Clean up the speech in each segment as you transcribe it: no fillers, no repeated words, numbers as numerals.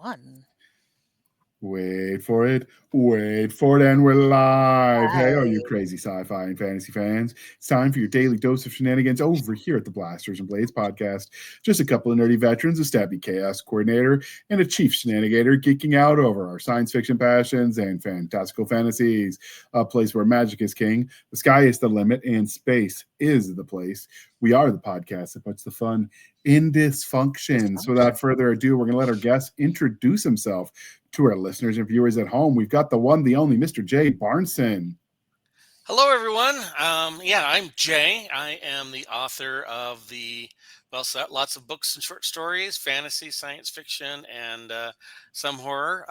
1. Wait for it, and we're live. Hey, all you crazy sci-fi and fantasy fans. It's time for your daily dose of shenanigans over here at the Blasters and Blades podcast. Just a couple of nerdy veterans, a Stabby Chaos Coordinator, and a Chief Shenanigator geeking out over our science fiction passions and fantastical fantasies. A place where magic is king, the sky is the limit, and space is the place. We are the podcast that puts the fun in dysfunction. So without further ado, we're going to let our guest introduce himself to our listeners and viewers at home. We've got the one, the only Mr. Jay Barnson. Hello, everyone. I'm Jay. I am the author of lots of books and short stories, fantasy, science fiction, and some horror.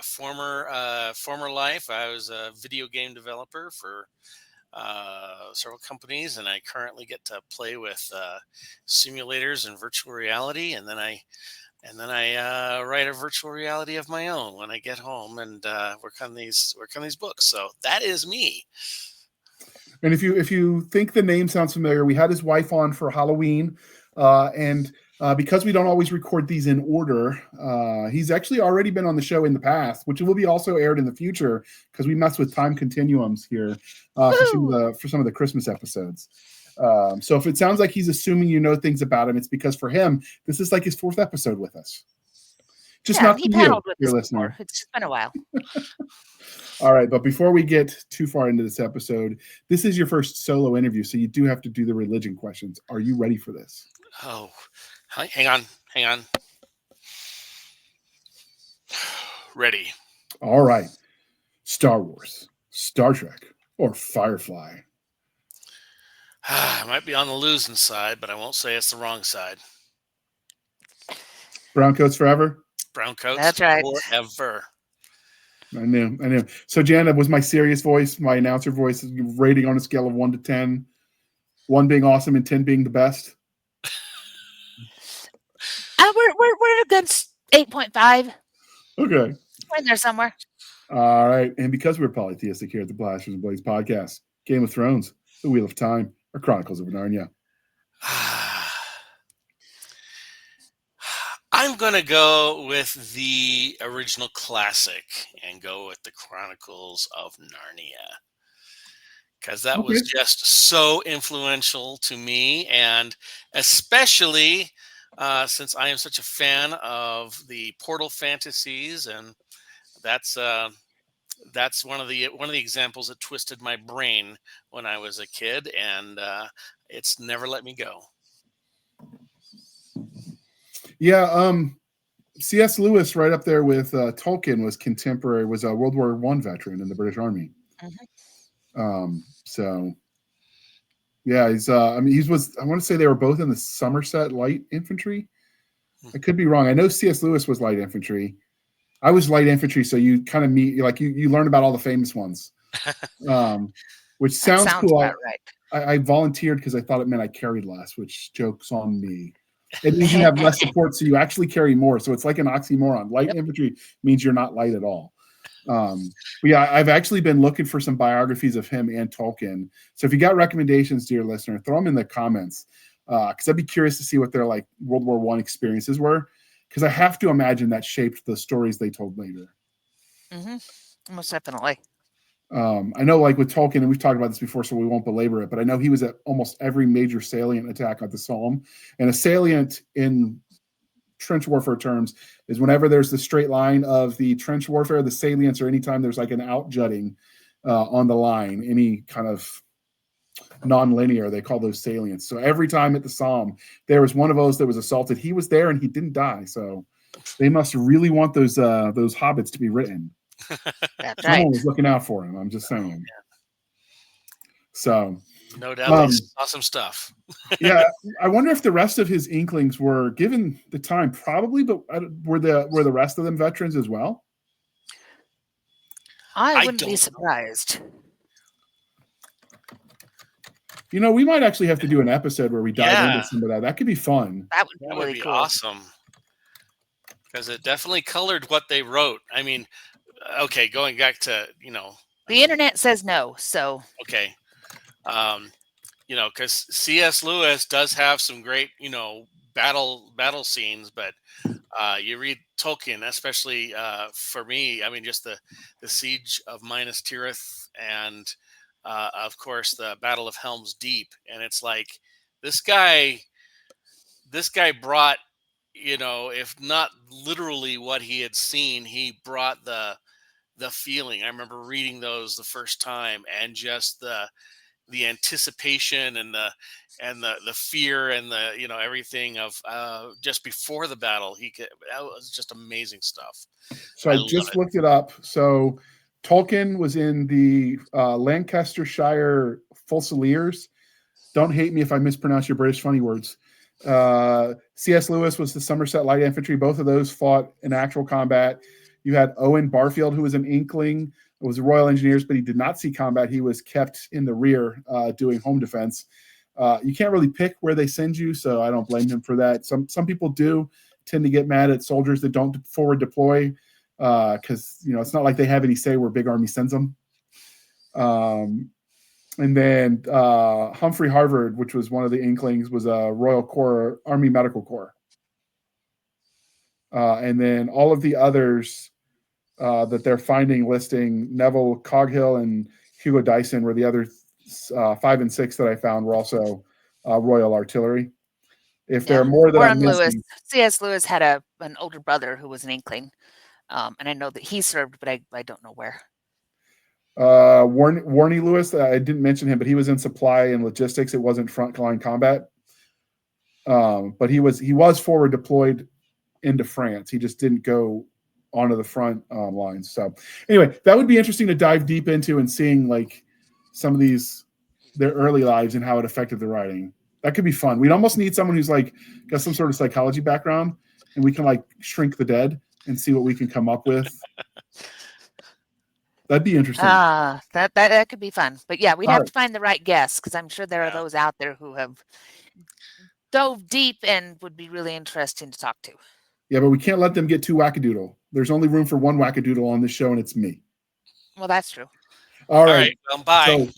Former life, I was a video game developer for several companies, and I currently get to play with simulators and virtual reality, and then I write a virtual reality of my own when I get home and work on these books. So that is me. And if you think the name sounds familiar, we had his wife on for Halloween, and because we don't always record these in order, he's actually already been on the show in the past, which will be also aired in the future because we mess with time continuums here for some of the Christmas episodes. So if it sounds like he's assuming you know things about him, it's because for him, this is like his 4th episode with us. He paneled with us listener. It's just been a while. All right, but before we get too far into this episode, this is your first solo interview, so you do have to do the religion questions. Are you ready for this? Oh, hang on. Ready. All right. Star Wars, Star Trek, or Firefly? I might be on the losing side, but I won't say it's the wrong side. Brown coats forever? Brown coats. That's right. Forever. I knew. So Jana, was my serious voice, my announcer voice, rating on a scale of 1 to 10, 1 being awesome and 10 being the best? We're against 8.5. Okay. We're in there somewhere. All right. And because we're polytheistic here at the Blasters and Blades podcast, Game of Thrones, The Wheel of Time, or Chronicles of Narnia? I'm going to go with the original classic and go with the Chronicles of Narnia. Because that was just so influential to me, and especially since I am such a fan of the portal fantasies, and that's one of the examples that twisted my brain when I was a kid, and it's never let me go. Yeah, C.S. Lewis, right up there with Tolkien, was a World War I veteran in the British Army. Mm-hmm. So yeah, I want to say they were both in the Somerset Light Infantry. I could be wrong. I know C.S. Lewis was light infantry. I was light infantry, so you kind of you learn about all the famous ones, which sounds cool. About right. I volunteered because I thought it meant I carried less, which joke's on me. It means you have less support, so you actually carry more. So it's like an oxymoron. Light infantry means you're not light at all. But yeah, I've actually been looking for some biographies of him and Tolkien. So if you got recommendations, dear listener, throw them in the comments because I'd be curious to see what their World War I experiences were. Because I have to imagine that shaped the stories they told later. Mm-hmm. Most definitely. I know, with Tolkien, and we've talked about this before, so we won't belabor it, but I know he was at almost every major salient attack at the Somme. And a salient in trench warfare terms is whenever there's the straight line of the trench warfare, the salients, or anytime there's an out-jutting on the line, any kind of non-linear, they call those salients. So every time at the Somme, there was one of those that was assaulted. He was there and he didn't die. So they must really want those hobbits to be written. That's Someone right. was looking out for him. I'm just saying. So no doubt, awesome stuff. Yeah, I wonder if the rest of his Inklings were, given the time, probably, but were the rest of them veterans as well? I wouldn't be surprised. We might actually have to do an episode where we dive into some of that. That could be fun. That would be cool. Awesome. Because it definitely colored what they wrote. I mean, okay, going back to, the internet says no, so. Okay. Because C.S. Lewis does have some great, battle scenes, but you read Tolkien, especially for me. I mean, just the siege of Minas Tirith, and of course the Battle of Helm's Deep, and it's like this guy brought, if not literally what he had seen, he brought the feeling. I remember reading those the first time, and just the anticipation and the fear and the everything of just before the battle. That was just amazing stuff. So I just looked it up. So Tolkien was in the Lancastershire Fusiliers. Don't hate me if I mispronounce your British funny words. C.S. Lewis was the Somerset Light Infantry. Both of those fought in actual combat. You had Owen Barfield, who was an Inkling. It was the Royal Engineers, but he did not see combat. He was kept in the rear doing home defense. You can't really pick where they send you, so I don't blame him for that. Some people do tend to get mad at soldiers that don't forward deploy because it's not like they have any say where Big Army sends them. And then Humphrey Harvard, which was one of the Inklings, was a Royal Corps, Army Medical Corps. And then all of the others that they're finding listing, Neville Coghill and Hugo Dyson were the other 5 and 6 that I found were also Royal Artillery. If there are more that I'm missing. C.S. Lewis had an older brother who was an Inkling. And I know that he served, but I don't know where. Warney Lewis, I didn't mention him, but he was in supply and logistics. It wasn't frontline combat. But he was forward deployed into France. He just didn't go onto the front lines. So anyway, that would be interesting to dive deep into and seeing like some of their early lives and how it affected the writing. That could be fun. We'd almost need someone who's like got some sort of psychology background, and we can like shrink the dead and see what we can come up with. That'd be interesting. That could be fun. But yeah, we'd have to find the right guests, because I'm sure there are those out there who have dove deep and would be really interesting to talk to. Yeah, but we can't let them get too wackadoodle. There's only room for one wackadoodle on this show, and it's me. Well, that's true. All right. Well, bye.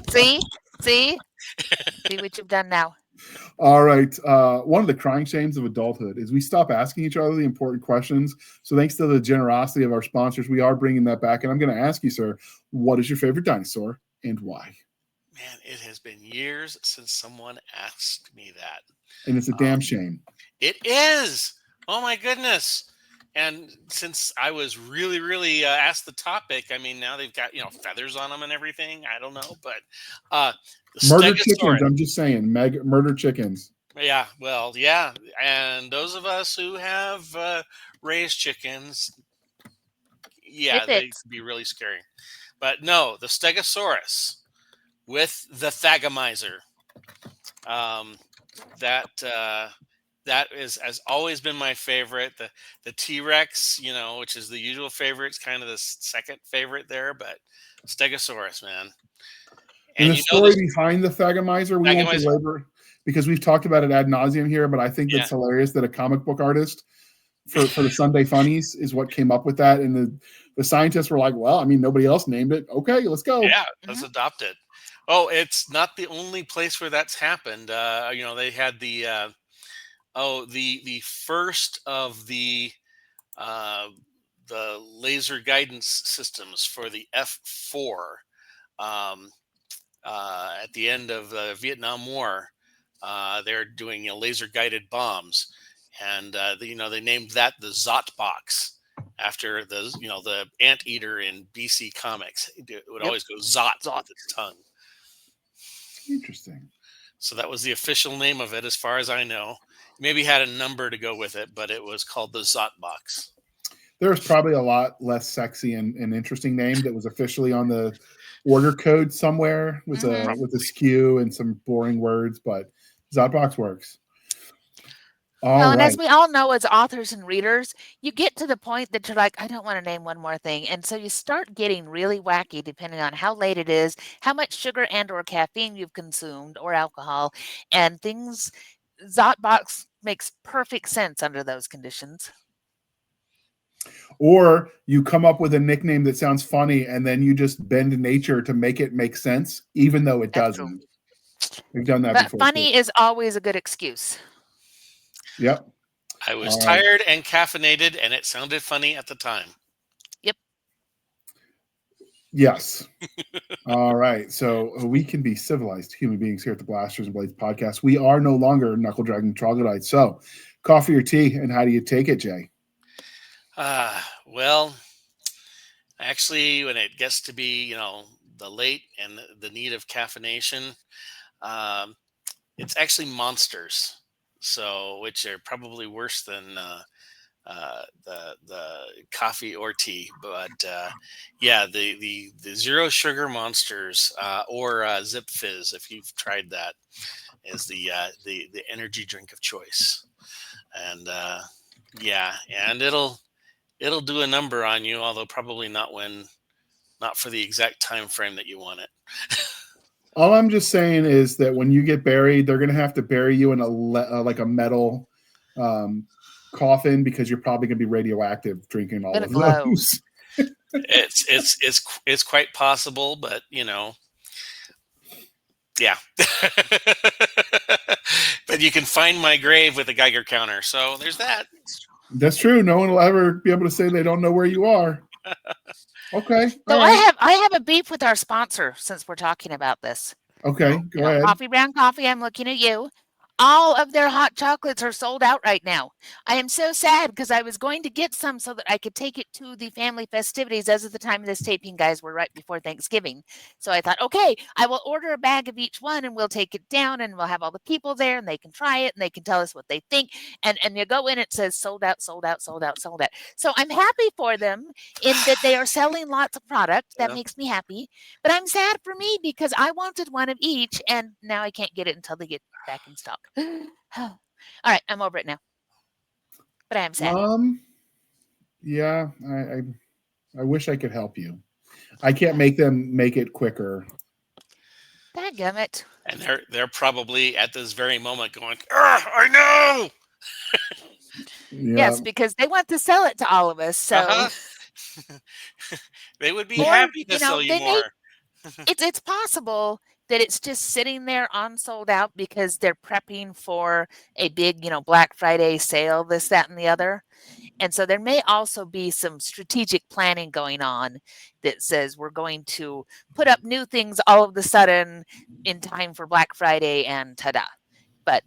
See what you've done now. All right. One of the crying shames of adulthood is we stop asking each other the important questions. So thanks to the generosity of our sponsors, we are bringing that back. And I'm going to ask you, sir, what is your favorite dinosaur and why? Man, it has been years since someone asked me that. And it's a damn shame. It is. Oh, my goodness. And since I was really, really asked the topic, I mean, now they've got, feathers on them and everything. I don't know. But murder chickens. I'm just saying, murder chickens. Yeah. Well, yeah. And those of us who have raised chickens, yeah, they could be really scary. But no, the Stegosaurus with the Thagomizer. That has always been my favorite. The T-Rex, which is the usual favorite, it's kind of the second favorite there, but Stegosaurus, man. And the story behind the Thagomizer, we won't belabor because we've talked about it ad nauseum here, but I think that's hilarious that a comic book artist for the Sunday Funnies is what came up with that. And the scientists were like, well, I mean, nobody else named it. Okay, let's go. Yeah, let's adopt it. Oh, it's not the only place where that's happened. They had the first of the laser guidance systems for the F-4 at the end of the Vietnam War. They're doing laser guided bombs, and they named that the Zot box after the anteater in BC Comics. It would always go Zot with its tongue. Interesting. So that was the official name of it, as far as I know. Maybe had a number to go with it, but it was called the Zot box. There was probably a lot less sexy and interesting name that was officially on the order code somewhere with a skew and some boring words, but Zot box works. And as we all know, as authors and readers, you get to the point that you're like, I don't want to name one more thing. And so you start getting really wacky depending on how late it is, how much sugar and or caffeine you've consumed or alcohol and things. Zotbox makes perfect sense under those conditions. Or you come up with a nickname that sounds funny and then you just bend nature to make it make sense, even though it doesn't. True. We've done that But before. funny is always a good excuse. Yep. I was tired and caffeinated, and it sounded funny at the time. Yep. Yes. All right. So we can be civilized human beings here at the Blasters and Blades podcast. We are no longer knuckle dragging troglodytes. So, coffee or tea, and how do you take it, Jay? Well, actually, when it gets to be, the late and the need of caffeination, um, it's actually monsters. So, which are probably worse than the coffee or tea, but yeah, the zero sugar monsters or Zip Fizz, if you've tried that, is the energy drink of choice, and yeah, and it'll do a number on you, although probably not for the exact time frame that you want it. All I'm just saying is that when you get buried, they're going to have to bury you in like a metal coffin because you're probably going to be radioactive drinking all of those. It's quite possible, but yeah. But you can find my grave with a Geiger counter, so there's that. That's true. No one will ever be able to say they don't know where you are. Okay. So I have a beef with our sponsor since we're talking about this. Okay, go ahead. Coffee Brown Coffee, I'm looking at you. All of their hot chocolates are sold out right now. I am so sad because I was going to get some so that I could take it to the family festivities. As of the time of this taping, guys, we're right before Thanksgiving. So I thought, okay, I will order a bag of each one and we'll take it down and we'll have all the people there and they can try it and they can tell us what they think. And you go in, it says sold out, sold out, sold out, sold out. So I'm happy for them in that they are selling lots of product. That makes me happy. But I'm sad for me because I wanted one of each and now I can't get it until they get back in stock. All right, I'm over it now. But I am sad. Yeah, I wish I could help you. I can't make them make it quicker. Dadgummit. And they're probably at this very moment going, I know. Yes, because they want to sell it to all of us. So they would be happy to sell you more. It's possible that it's just sitting there on sold out because they're prepping for a big, Black Friday sale, this, that, and the other. And so there may also be some strategic planning going on that says we're going to put up new things all of a sudden in time for Black Friday and ta-da. But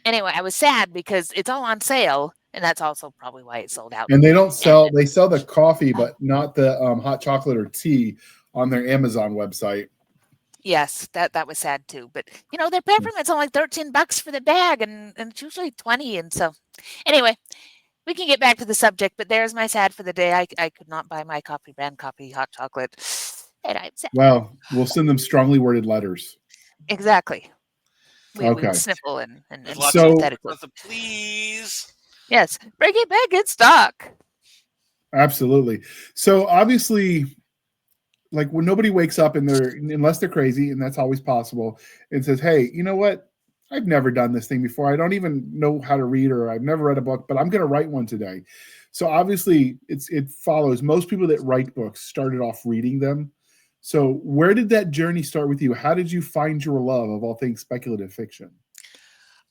anyway, I was sad because it's all on sale. And that's also probably why it sold out. And they don't sell, they sell the coffee, but not the hot chocolate or tea on their Amazon website. Yes, that was sad too. But their peppermint's only $13 for the bag, and it's usually 20. And so, anyway, we can get back to the subject. But there's my sad for the day. I could not buy my Coffee Brand Coffee hot chocolate, and I'm sad. Well, we'll send them strongly worded letters. Exactly. We will sniffle and sympathetically. Please. Yes, bring it back in stock. Absolutely. So obviously, like when nobody wakes up unless they're crazy, and that's always possible, and says, hey, you know what? I've never done this thing before. I don't even know how to read, or I've never read a book, but I'm going to write one today. So obviously it follows most people that write books started off reading them. So where did that journey start with you? How did you find your love of all things speculative fiction?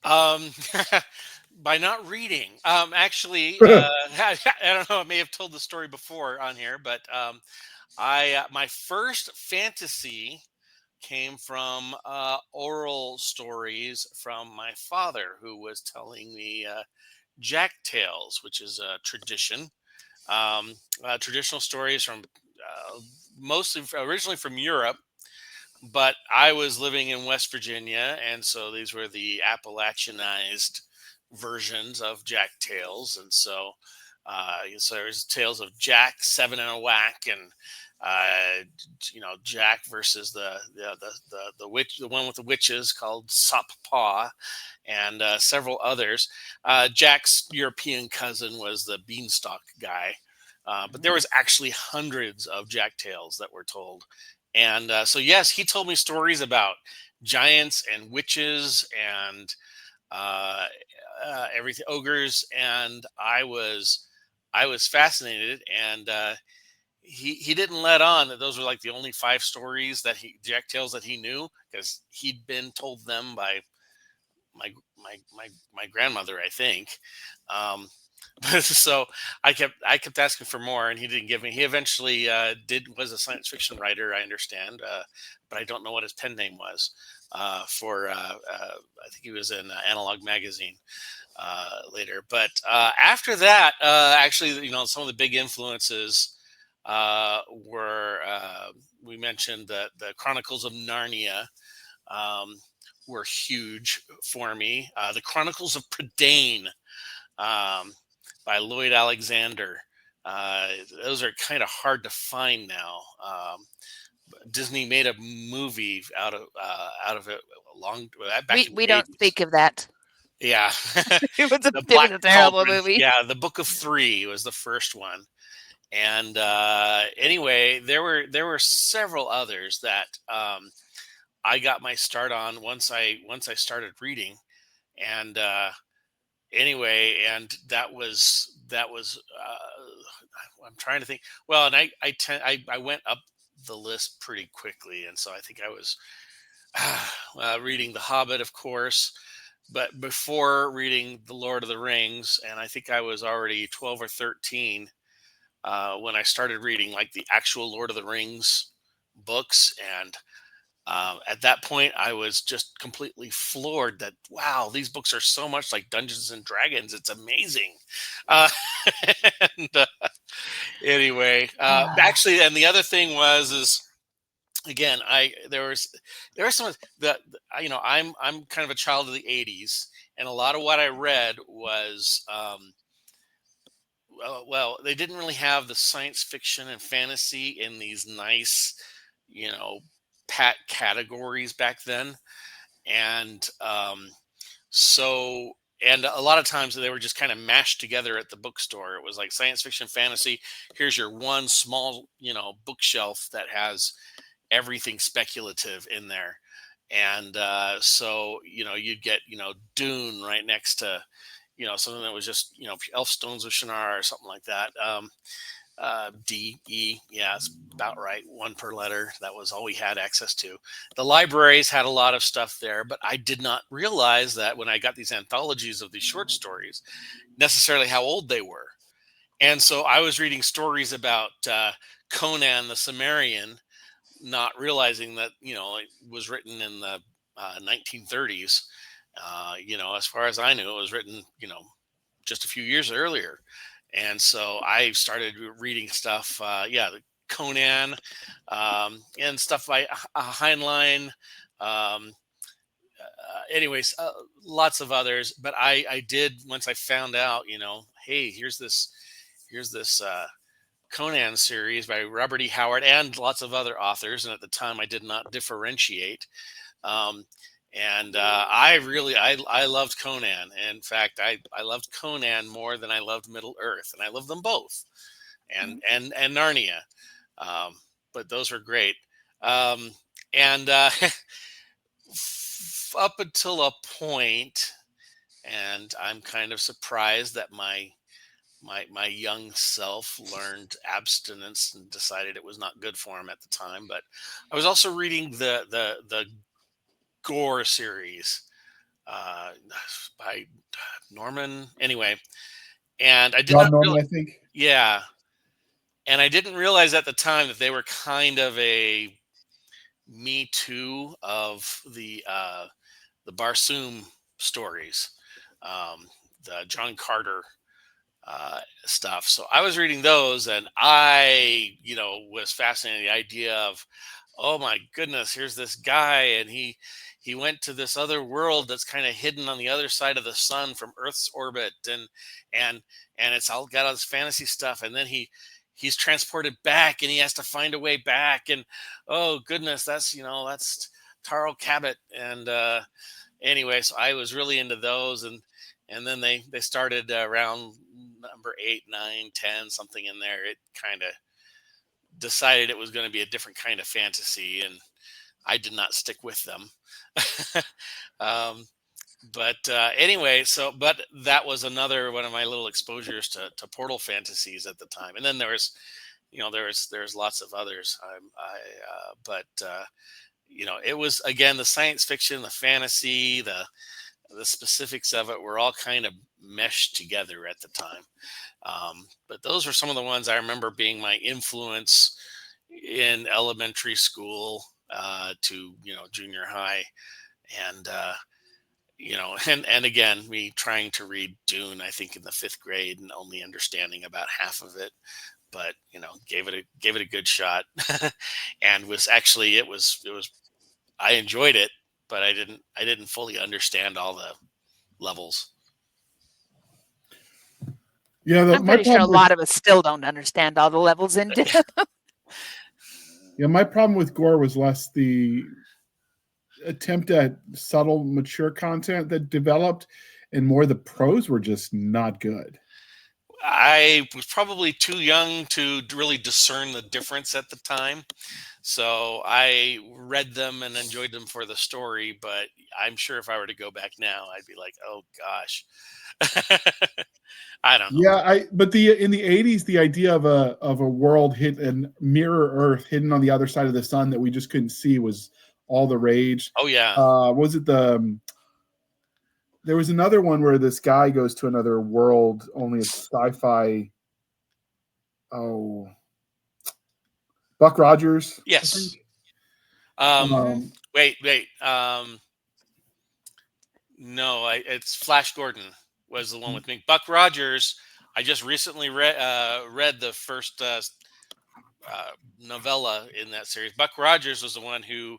By not reading. Actually, I don't know. I may have told the story before on here, but my first fantasy came from oral stories from my father, who was telling me Jack tales, which is a tradition, traditional stories from originally from Europe. But I was living in West Virginia, and so these were the Appalachianized versions of Jack tales, and so there's tales of Jack, Seven and a Whack, and Jack versus the witch, the one with the witches called Sop Paw, and several others. Jack's European cousin was the Beanstalk guy, but there was actually hundreds of Jack tales that were told. And so, yes, he told me stories about giants and witches and ogres, and I was fascinated. And he didn't let on that those were like the only 5 stories that Jack Tales that he knew, because he'd been told them by my grandmother, I think. Um, so I kept asking for more, and he didn't give me. He eventually was a science fiction writer, I understand, but I don't know what his pen name was. I think he was in Analog Magazine later. But after that, actually, some of the big influences were we mentioned the Chronicles of Narnia. Um, were huge for me. The Chronicles of Prydain by Lloyd Alexander. Those are kind of hard to find now. Disney made a movie out of it back in We the don't 80s. speak of that. Yeah, It was the it Black was a terrible Cauldron. movie. Yeah, the Book of Three was the first one, and anyway, there were several others that I got my start on once I started reading, and anyway, and that was I'm trying to think. Well, and I went up the list pretty quickly, and so I think I was reading The Hobbit, of course, but before reading The Lord of the Rings, and I think I was already 12 or 13 when I started reading like the actual Lord of the Rings books. And at that point, I was just completely floored that, wow, these books are so much like Dungeons and Dragons. It's amazing. Uh, and, anyway, actually, and the other thing is again, there was some I'm kind of a child of the '80s, and a lot of what I read was well, they didn't really have the science fiction and fantasy in these nice, you know, pat categories back then. And so and a lot of times they were just kind of mashed together at the bookstore. It was like science fiction, fantasy. Here's your one small, bookshelf that has everything speculative in there. And so you'd get Dune right next to something that was just Elf Stones of Shannara or something like that. D-E, yeah, it's about right, one per letter. That was all we had access to. The libraries had a lot of stuff there, but I did not realize that when I got these anthologies of these short stories, necessarily how old they were. And so I was reading stories about Conan the Cimmerian, not realizing that it was written in the 1930s. As far as I knew, it was written just a few years earlier. And so I started reading stuff, the Conan, and stuff by Heinlein. Um, lots of others. But I did, once I found out, hey, here's this Conan series by Robert E. Howard and lots of other authors. And at the time, I did not differentiate. Um, and I loved Conan. In fact, I loved Conan more than I loved Middle Earth, and I loved them both, and Narnia. Um, but those were great. Um, and up until a point, and I'm kind of surprised that my young self learned abstinence and decided it was not good for him at the time. But I was also reading the Gore series uh, by Norman. Anyway, and I did Rob not Norman, realize, I think. yeah, and I didn't realize at the time that they were kind of a Me Too of the Barsoom stories, the John Carter stuff. So I was reading those, and I, was fascinated. The idea of, oh my goodness, here's this guy, and he went to this other world that's kind of hidden on the other side of the sun from Earth's orbit, and and it's all got all this fantasy stuff, and then he's transported back, and he has to find a way back, and oh goodness, that's Taro Cabot, and anyway, so I was really into those, and then they started around number 8, 9, 10, something in there. It kind of decided it was going to be a different kind of fantasy, and I did not stick with them. um, but anyway, but that was another one of my little exposures to portal fantasies at the time. And then there was there's lots of others. But it was, again, the science fiction, the fantasy, the specifics of it were all kind of meshed together at the time. But those were some of the ones I remember being my influence in elementary school to junior high, and and again, me trying to read Dune, I think in the 5th grade, and only understanding about half of it, but gave it a good shot, and it was I enjoyed it, but I didn't fully understand all the levels. Yeah, I'm pretty sure a lot of us still don't understand all the levels in Dune. Yeah, my problem with Gore was less the attempt at subtle, mature content that developed, and more the prose were just not good. I was probably too young to really discern the difference at the time. So I read them and enjoyed them for the story, but I'm sure if I were to go back now, I'd be like, oh gosh. I don't know. Yeah, but in the 80s, the idea of a world hidden, mirror Earth hidden on the other side of the sun that we just couldn't see was all the rage. Oh yeah. Was it there was another one where this guy goes to another world, only it's sci-fi. Oh, Buck Rogers. Yes. Wait. No, it's Flash Gordon was the one with me. Buck Rogers. I just recently read the first novella in that series. Buck Rogers was the one who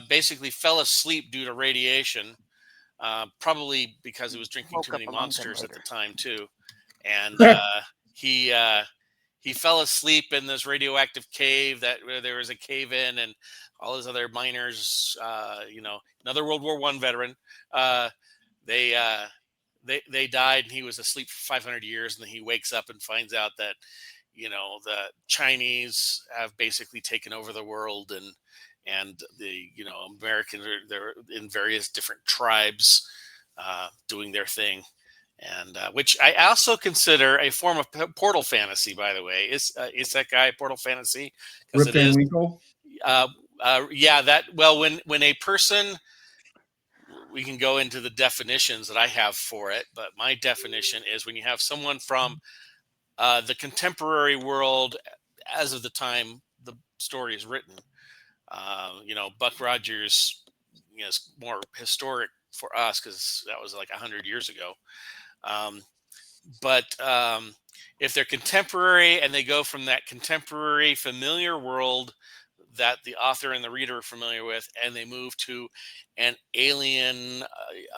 basically fell asleep due to radiation, probably because he was drinking too many monsters at the time too, and he fell asleep in this radioactive cave where there was a cave in, and all his other miners, another World War I veteran, they died, and he was asleep for 500 years, and then he wakes up and finds out that the Chinese have basically taken over the world, and the Americans they're in various different tribes doing their thing. And which I also consider a form of portal fantasy, by the way. Is that guy portal fantasy? Rip Van Winkle? Yeah, that. Well, when a person, we can go into the definitions that I have for it, but my definition is when you have someone from the contemporary world as of the time the story is written. Buck Rogers, is more historic for us because that was like 100 years ago. But if they're contemporary and they go from that contemporary familiar world that the author and the reader are familiar with, and they move to an alien,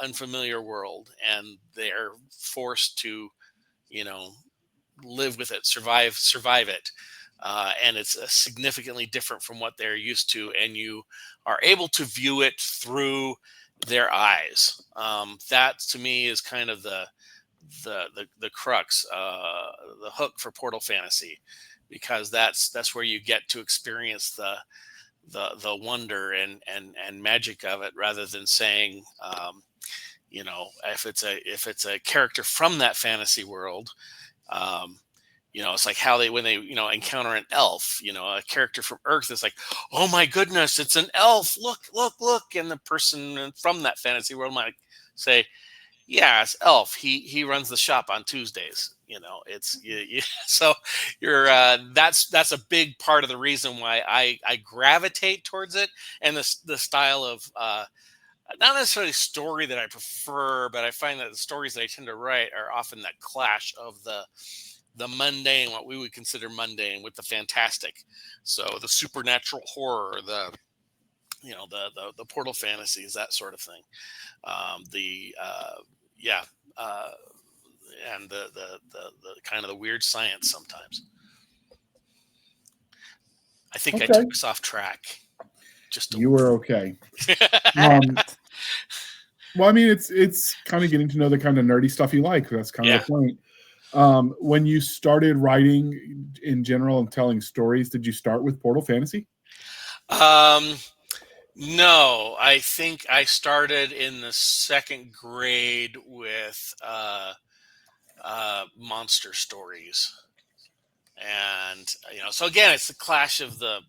unfamiliar world, and they're forced to, live with it, survive it. And it's significantly different from what they're used to, and you are able to view it through their eyes. That to me is kind of the crux, the hook for portal fantasy, because that's where you get to experience the wonder and magic of it, rather than saying, if it's a character from that fantasy world. It's like how when they encounter an elf, a character from Earth is like, oh my goodness, it's an elf, look, and the person from that fantasy world might say, yeah, it's elf, he runs the shop on Tuesdays. It's so you're that's a big part of the reason why I gravitate towards it, and the style of not necessarily story that I prefer, but I find that the stories that I tend to write are often that clash of the mundane, what we would consider mundane, with the fantastic. So the supernatural horror, the portal fantasies, that sort of thing. And the kind of the weird science sometimes. I think I took us off track. You were okay. Well, I mean, it's kind of getting to know the kind of nerdy stuff you like. That's kind of the point. When you started writing in general and telling stories, did you start with portal fantasy? No, I think I started in the 2nd grade with monster stories. And so again, it's the clash of the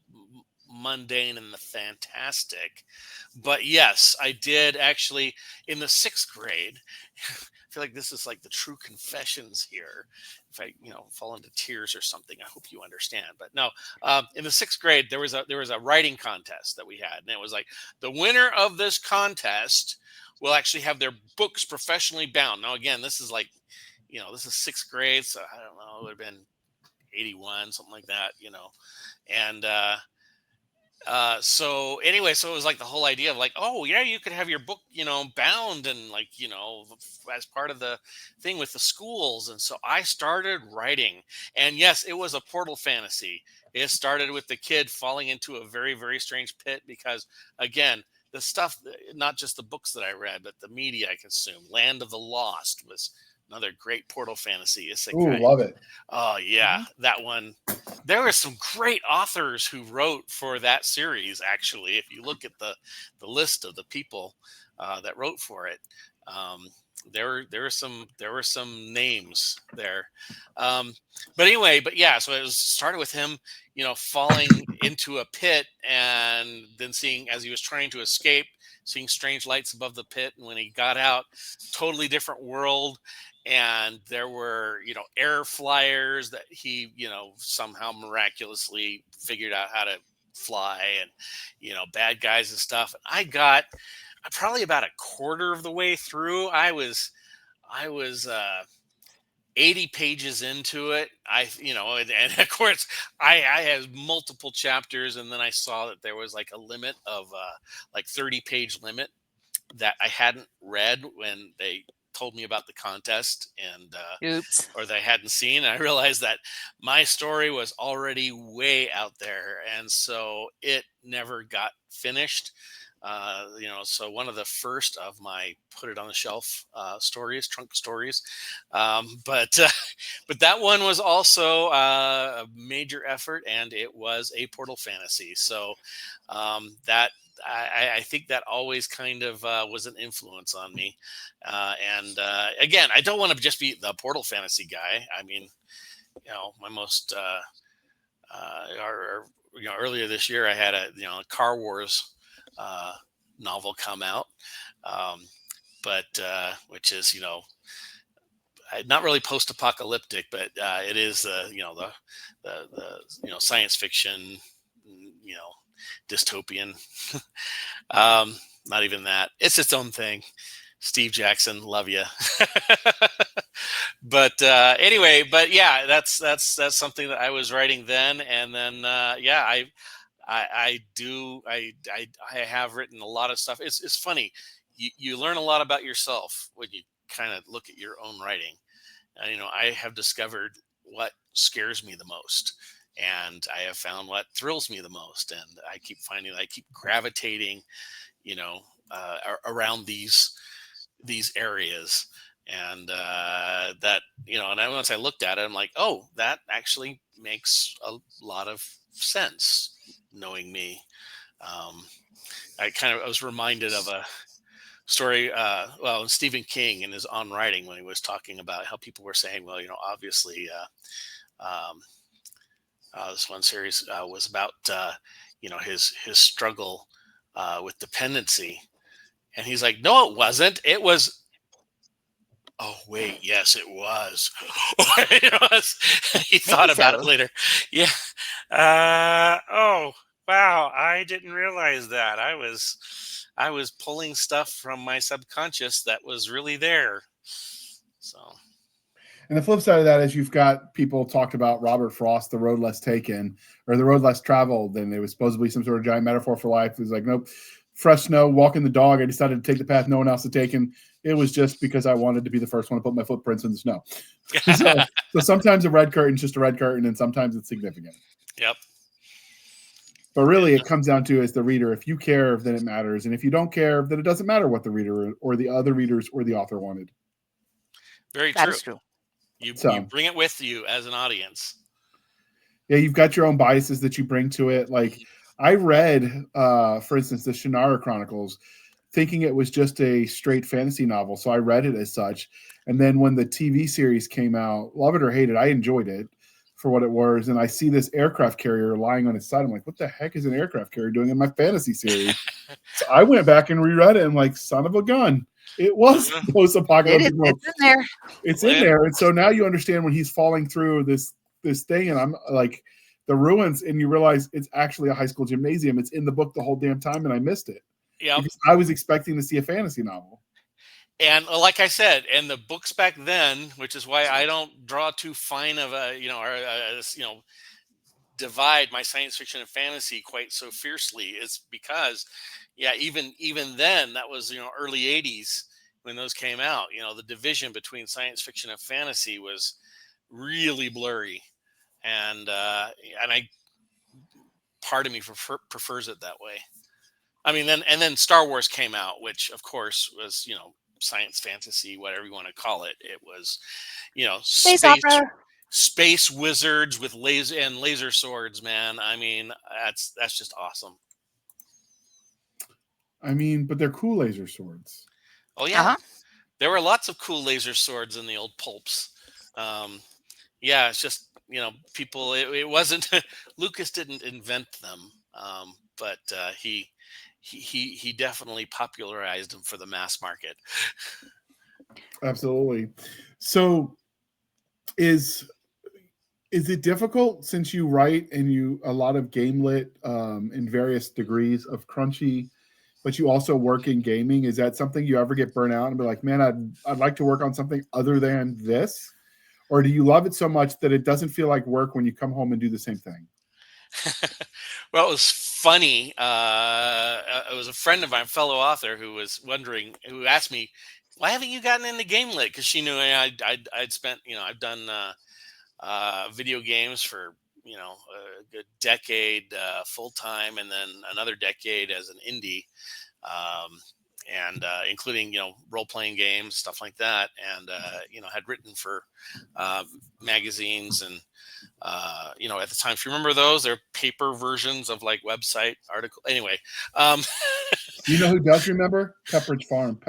mundane and the fantastic. But yes, I did actually in the 6th grade. I feel like this is like the true confessions here. If I, fall into tears or something, I hope you understand. But no, in the 6th grade, there was a writing contest that we had, and it was like the winner of this contest will actually have their books professionally bound. Now, again, this is like, this is 6th grade, so I don't know, it would have been 81, something like that, and so anyway, so it was like the whole idea of like, oh yeah, you could have your book, bound and like, as part of the thing with the schools. And so I started writing, and yes, it was a portal fantasy. It started with the kid falling into a very, very strange pit because, again, the stuff, not just the books that I read, but the media I consumed. Land of the Lost was another great portal fantasy. Ooh, love it. Oh yeah, that one. There were some great authors who wrote for that series. Actually, if you look at the list of the people that wrote for it, there were some names there. But anyway, yeah. So it started with him, falling into a pit, and then seeing as he was trying to escape, seeing strange lights above the pit, and when he got out, totally different world. And there were, air flyers that he, somehow miraculously figured out how to fly, and, bad guys and stuff. I got probably about a quarter of the way through. I was 80 pages into it. And of course I had multiple chapters, and then I saw that there was like a limit of like 30-page limit that I hadn't read when they told me about the contest, and Oops. or they hadn't seen. And I realized that my story was already way out there, and so it never got finished. So one of the first of my put it on the shelf stories, trunk stories, but that one was also a major effort, and it was a portal fantasy. So that I think that always kind of was an influence on me. And again, I don't want to just be the portal fantasy guy. I mean, my most earlier this year, I had a Car Wars novel come out, but which is not really post-apocalyptic, but it is the science fiction, dystopian. Not even that. It's its own thing. Steve Jackson, love you. But anyway, but yeah, that's something that I was writing then, and then yeah, I have written a lot of stuff. It's funny. You learn a lot about yourself when you kind of look at your own writing. I have discovered what scares me the most, and I have found what thrills me the most. And I keep finding that I keep gravitating, around these areas. And that, and then once I looked at it, I'm like, oh, that actually makes a lot of sense. Knowing me, I was reminded of a story. Stephen King in his On Writing, when he was talking about how people were saying, well, obviously, this one series was about, his struggle with dependency, and he's like, no, it wasn't. It was. Oh wait, yes, it was. He thought about it later. Yeah. Oh wow, I didn't realize that. I was pulling stuff from my subconscious that was really there. So. And the flip side of that is you've got people talked about Robert Frost, The Road Less Taken, or The Road Less Traveled, and it was supposedly some sort of giant metaphor for life. It was like, nope, fresh snow, walking the dog. I decided to take the path no one else had taken. It was just because I wanted to be the first one to put my footprints in the snow. So sometimes a red curtain is just a red curtain, and sometimes it's significant. Yep. But really, it comes down to, as the reader, if you care, then it matters. And if you don't care, then it doesn't matter what the reader or the other readers or the author wanted. Very true. That is true. You bring it with you as an audience. Yeah, you've got your own biases that you bring to it. Like, I read, for instance, the Shannara Chronicles, thinking it was just a straight fantasy novel. So I read it as such. And then when the TV series came out, love it or hate it, I enjoyed it. for what it was, and I see this aircraft carrier lying on its side. I'm like, what the heck is an aircraft carrier doing in my fantasy series? So I went back and reread it, and like, son of a gun, it was post-apocalyptic world. It's in there. It's in there, and so now you understand when he's falling through this thing, and I'm like, the ruins, and you realize it's actually a high school gymnasium. It's in the book the whole damn time, and I missed it. Yeah, because I was expecting to see a fantasy novel. And like I said, and the books back then, which is why I don't draw too fine of a, divide my science fiction and fantasy quite so fiercely. It's because, even then, that was, early 80s when those came out. The division between science fiction and fantasy was really blurry. And part of me prefers it that way. I mean, then Star Wars came out, which of course was, science fantasy, whatever you want to call it. It was, Space opera. Space wizards with laser swords, man. I mean, that's just awesome. I mean, but they're cool laser swords. Oh yeah. There were lots of cool laser swords in the old pulps. It's just, people, it wasn't, Lucas didn't invent them. But he definitely popularized them for the mass market. Absolutely. So is it difficult, since you write and you a lot of GameLit in various degrees of crunchy, but you also work in gaming? Is that something you ever get burnt out and be like, man, I'd like to work on something other than this? Or do you love it so much that it doesn't feel like work when you come home and do the same thing? Well, it was funny. It was a friend of mine, fellow author, who asked me, why haven't you gotten into GameLit? Because she knew I'd spent, I've done video games for, a good decade full time, and then another decade as an indie, and including, role playing games, stuff like that, and had written for magazines and. At the time, if you remember those, they're paper versions of like website article. Anyway, you know who does remember? Pepperidge Farm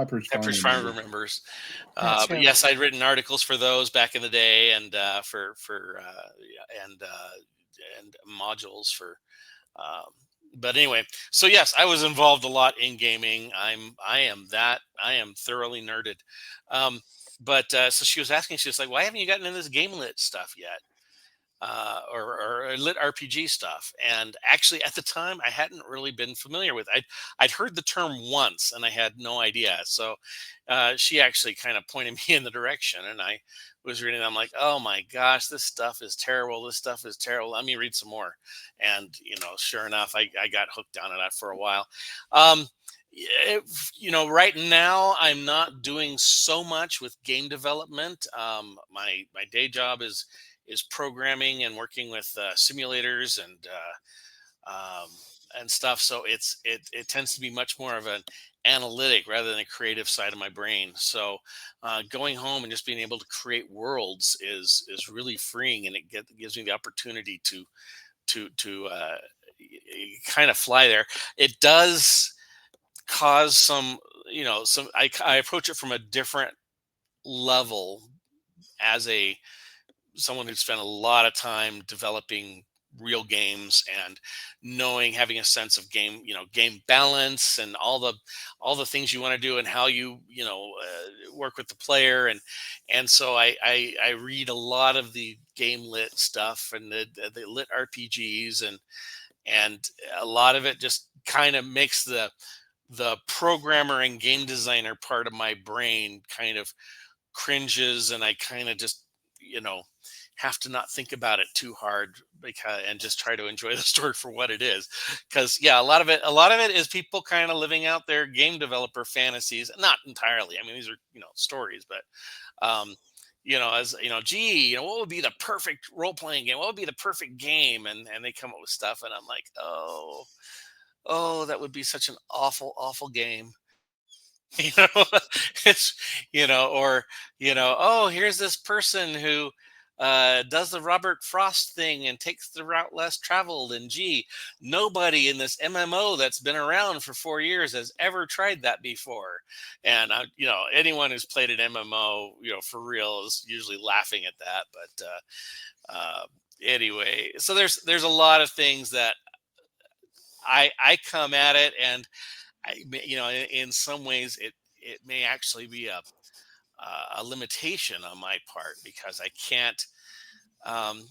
remembers. But yes, I'd written articles for those back in the day, and and modules for. But anyway, so yes, I was involved a lot in gaming. I am thoroughly nerded. But so she was asking, she was like, why haven't you gotten into this GameLit stuff yet? Or lit RPG stuff. And actually, at the time, I hadn't really been familiar with it. I'd heard the term once, and I had no idea. So she actually kind of pointed me in the direction, and I was reading. I'm like, oh my gosh, this stuff is terrible. This stuff is terrible. Let me read some more. And sure enough, I got hooked on it for a while. Right now I'm not doing so much with game development. My day job is programming and working with simulators and stuff. So it tends to be much more of an analytic rather than a creative side of my brain. So going home and just being able to create worlds is really freeing, and it gives me the opportunity to kind of fly there. It does cause some, I approach it from a different level as someone who spent a lot of time developing real games and having a sense of game balance and all the things you want to do and how you work with the player, and so I read a lot of the GameLit stuff and the lit RPGs, and a lot of it just kind of makes the programmer and game designer part of my brain kind of cringes, and I kind of just have to not think about it too hard and just try to enjoy the story for what it is. Because a lot of it is people kind of living out their game developer fantasies. Not entirely. I mean, these are stories, but what would be the perfect role playing game? What would be the perfect game? And they come up with stuff, and I'm like, oh, that would be such an awful game. It's or oh, here's this person who does the Robert Frost thing and takes the route less traveled, and nobody in this MMO that's been around for 4 years has ever tried that before. And anyone who's played an MMO for real is usually laughing at that. But anyway, so there's a lot of things that I come at it, and in some ways it may actually be a limitation on my part, because I can't. Um,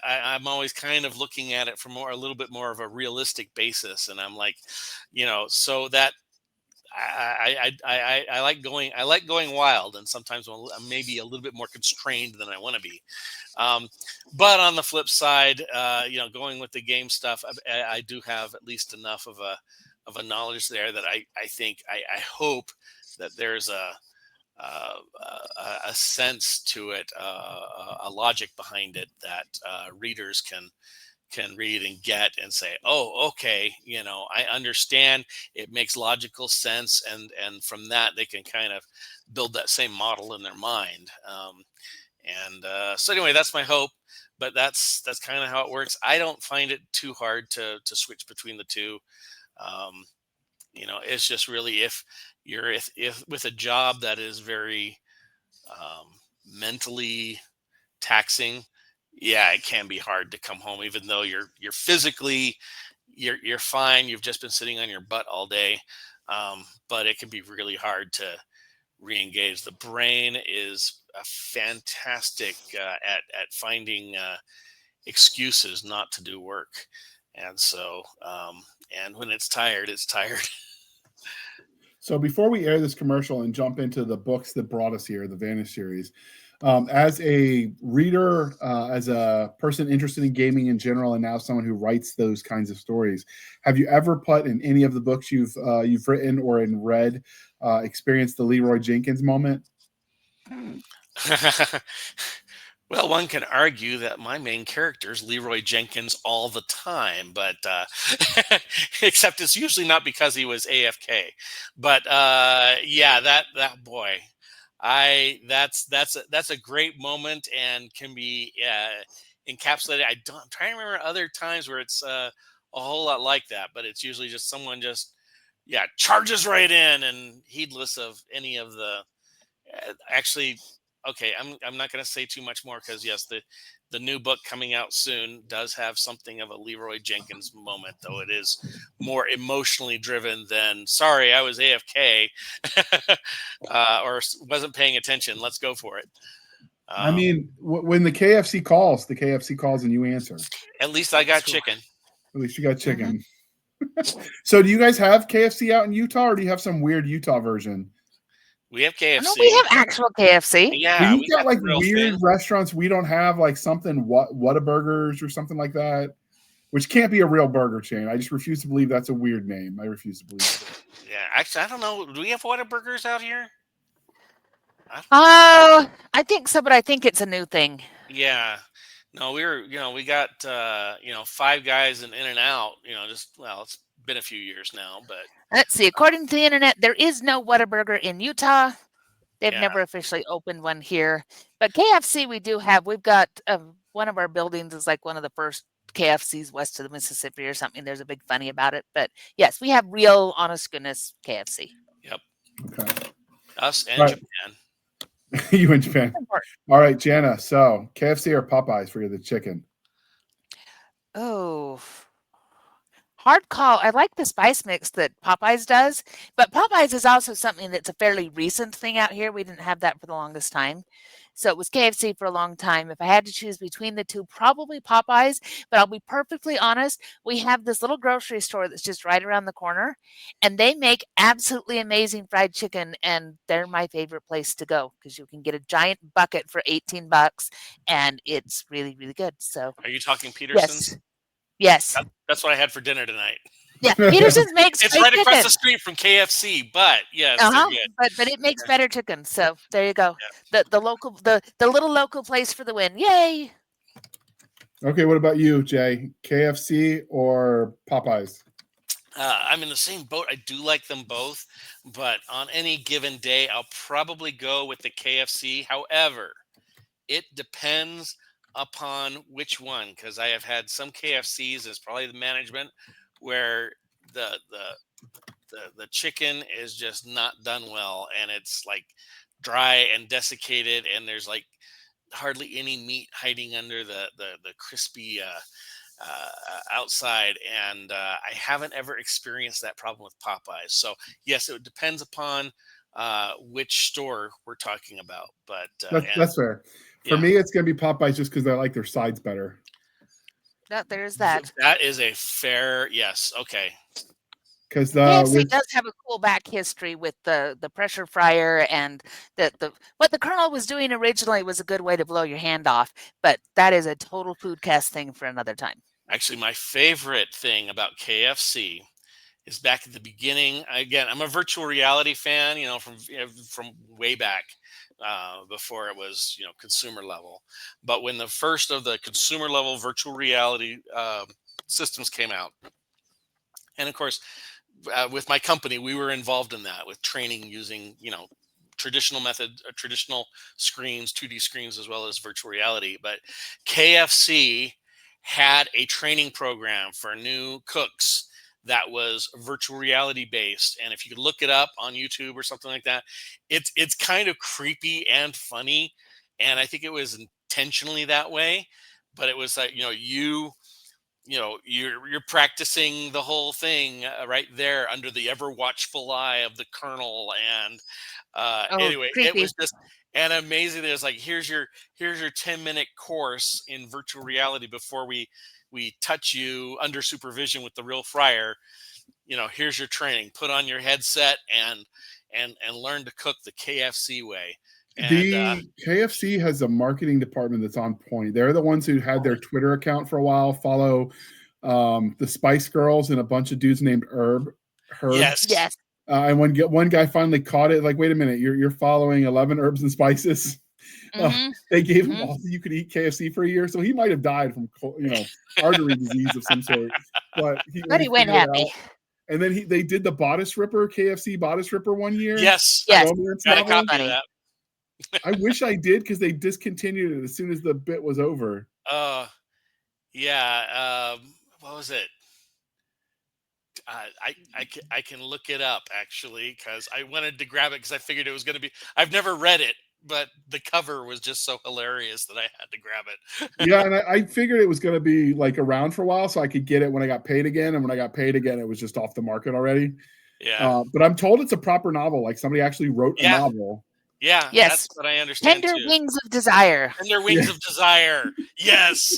I'm always kind of looking at it from a little bit more of a realistic basis, and I'm like, so that I like going wild, and sometimes I'm maybe a little bit more constrained than I want to be. Um, but on the flip side, going with the game stuff, I do have at least enough of a knowledge there that I think I hope that there's a sense to it, a logic behind it that readers can read and get and say, oh, okay, I understand. It makes logical sense, and from that they can kind of build that same model in their mind. So anyway, that's my hope. But that's kind of how it works. I don't find it too hard to switch between the two. Um, it's just really, if you're if with a job that is very um, mentally taxing, yeah, it can be hard to come home, even though you're physically you're fine. You've just been sitting on your butt all day, but it can be really hard to re-engage. The brain is a fantastic at finding excuses not to do work, and so and when it's tired, it's tired. So before we air this commercial and jump into the books that brought us here, the Vanish series, as a reader, as a person interested in gaming in general, and now someone who writes those kinds of stories, have you ever put in any of the books you've written or in read experienced the Leroy Jenkins moment? Well, one can argue that my main character is Leroy Jenkins all the time, but except it's usually not because he was AFK. But yeah, that boy, I that's a great moment and can be encapsulated. I'm trying to remember other times where it's a whole lot like that, but it's usually just someone just charges right in and heedless of any of the actually. Okay, I'm not going to say too much more, because yes, the new book coming out soon does have something of a Leroy Jenkins moment, though it is more emotionally driven than "sorry, I was AFK" or "wasn't paying attention. Let's go for it." I mean, when the KFC calls and you answer. At least I got chicken. At least you got chicken. So, do you guys have KFC out in Utah, or do you have some weird Utah version? We have KFC. No, we have actual KFC. Yeah, we got like weird restaurants we don't have, like something Whataburgers or something like that, which can't be a real burger chain. I just refuse to believe that's a weird name. I refuse to believe it. Yeah, actually, I don't know. Do we have Whataburgers out here? Oh, I think so, but I think it's a new thing. Yeah. No, we got, Five Guys and In-N-Out, it's been a few years now, but. Let's see. According to the internet, there is no Whataburger in Utah. They've never officially opened one here. But KFC we do have. We've got one of our buildings is like one of the first KFCs west of the Mississippi or something. There's a big funny about it. But yes, we have real, honest goodness KFC. Yep. Okay. Us and Japan. You in Japan. All right, Jana. So KFC or Popeyes for the chicken? Oh, hard call. I like the spice mix that Popeyes does, but Popeyes is also something that's a fairly recent thing out here. We didn't have that for the longest time. So it was KFC for a long time. If I had to choose between the two, probably Popeyes, but I'll be perfectly honest. We have this little grocery store that's just right around the corner, and they make absolutely amazing fried chicken, and they're my favorite place to go because you can get a giant bucket for $18, and it's really, really good. So Are you talking Peterson's? Yes. That's what I had for dinner tonight. Yeah, Peterson's makes it's right across the street from KFC, but yes, but it makes better chicken. So there you go. Yeah. The little local place for the win. Yay! Okay, what about you, Jay? KFC or Popeyes? I'm in the same boat. I do like them both, but on any given day, I'll probably go with the KFC. However, it depends upon which one, because I have had some KFCs, it's probably the management, where the chicken is just not done well, and it's like dry and desiccated, and there's like hardly any meat hiding under the crispy outside, and I haven't ever experienced that problem with Popeyes. So yes, it depends upon which store we're talking about, but That's fair. For yeah, me, it's gonna be Popeyes just because I like their sides better. There's that. that is a fair yes. Okay, Because KFC with does have a cool back history with the pressure fryer, and the what the Colonel was doing originally was a good way to blow your hand off, but that is a total foodcast thing for another time. actually, my favorite thing about KFC is back at the beginning. Again, I'm a virtual reality fan, from way back before it was, consumer level. But when the first of the consumer level virtual reality systems came out, and of course, with my company, we were involved in that with training using, traditional screens, 2D screens, as well as virtual reality. But KFC had a training program for new cooks that was virtual reality based, and if you could look it up on YouTube or something like that, it's kind of creepy and funny, and I think it was intentionally that way. But it was like, you're practicing the whole thing right there under the ever watchful eye of the colonel, and Oh, anyway, it creepy. was just an amazing. It was like, here's your 10-minute course in virtual reality before we touch you under supervision with the real fryer. Here's your training, put on your headset and learn to cook the KFC way. And the KFC has a marketing department that's on point. They're the ones who had their Twitter account for a while, follow the Spice Girls and a bunch of dudes named Herb. Yes. And one guy finally caught it, like, wait a minute, you're following 11 herbs and spices. They gave him all you could eat KFC for a year, so he might have died from artery disease of some sort. But he went happy. And then they did the Bodice Ripper, KFC Bodice Ripper one year. Yes. Romance Got a novel. copy of that. I wish I did, because they discontinued it as soon as the bit was over. Yeah. What was it? I can look it up, actually, because I wanted to grab it because I figured it was going to be. I've never read it, but the cover was just so hilarious that I had to grab it. Yeah, and I figured it was going to be like around for a while, so I could get it when I got paid again. And when I got paid again, it was just off the market already. Yeah. But I'm told it's a proper novel. Like, somebody actually wrote a novel. Yeah. Yes. That's what I understand. Tender Wings of Desire. Tender Wings of Desire. Yes.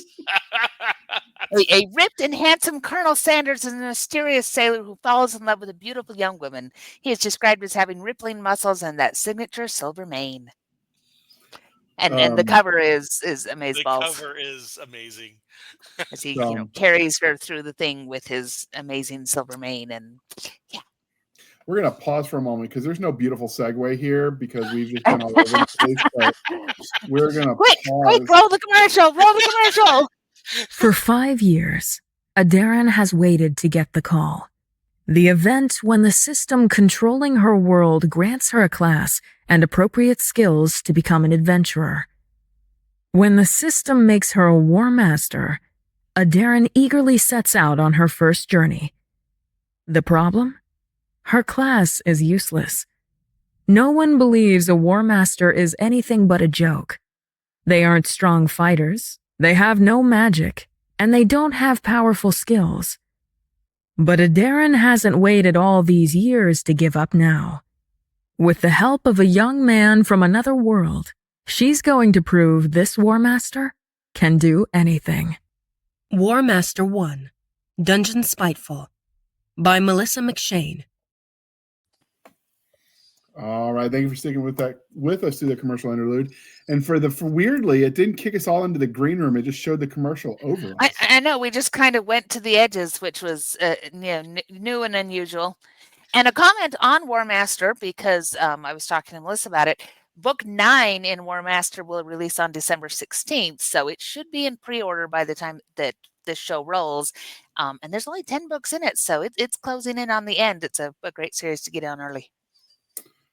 A ripped and handsome Colonel Sanders is a mysterious sailor who falls in love with a beautiful young woman. He is described as having rippling muscles and that signature silver mane. And the cover is amazeballs. The cover is amazing. As he carries her through the thing with his amazing silver mane, and yeah. We're going to pause for a moment because there's no beautiful segue here because we've just been all over the place. But we're going to pause. Quick, roll the commercial. For 5 years, Adarin has waited to get the call. The event when the system controlling her world grants her a class and appropriate skills to become an adventurer. When the system makes her a War Master, Adarin eagerly sets out on her first journey. The problem? Her class is useless. No one believes a War Master is anything but a joke. They aren't strong fighters, they have no magic, and they don't have powerful skills. But Adarin hasn't waited all these years to give up now. With the help of a young man from another world, she's going to prove this War Master can do anything. War Master 1, Dungeon Spiteful, by Melissa McShane. All right, thank you for sticking with us through the commercial interlude. And for weirdly, it didn't kick us all into the green room; it just showed the commercial over us. I know, we just kind of went to the edges, which was new and unusual. And a comment on War Master, because I was talking to Melissa about it. Book 9 in War Master will release on December 16th, so it should be in pre-order by the time that this show rolls. And there's only 10 books in it, so it's closing in on the end. It's a great series to get on early.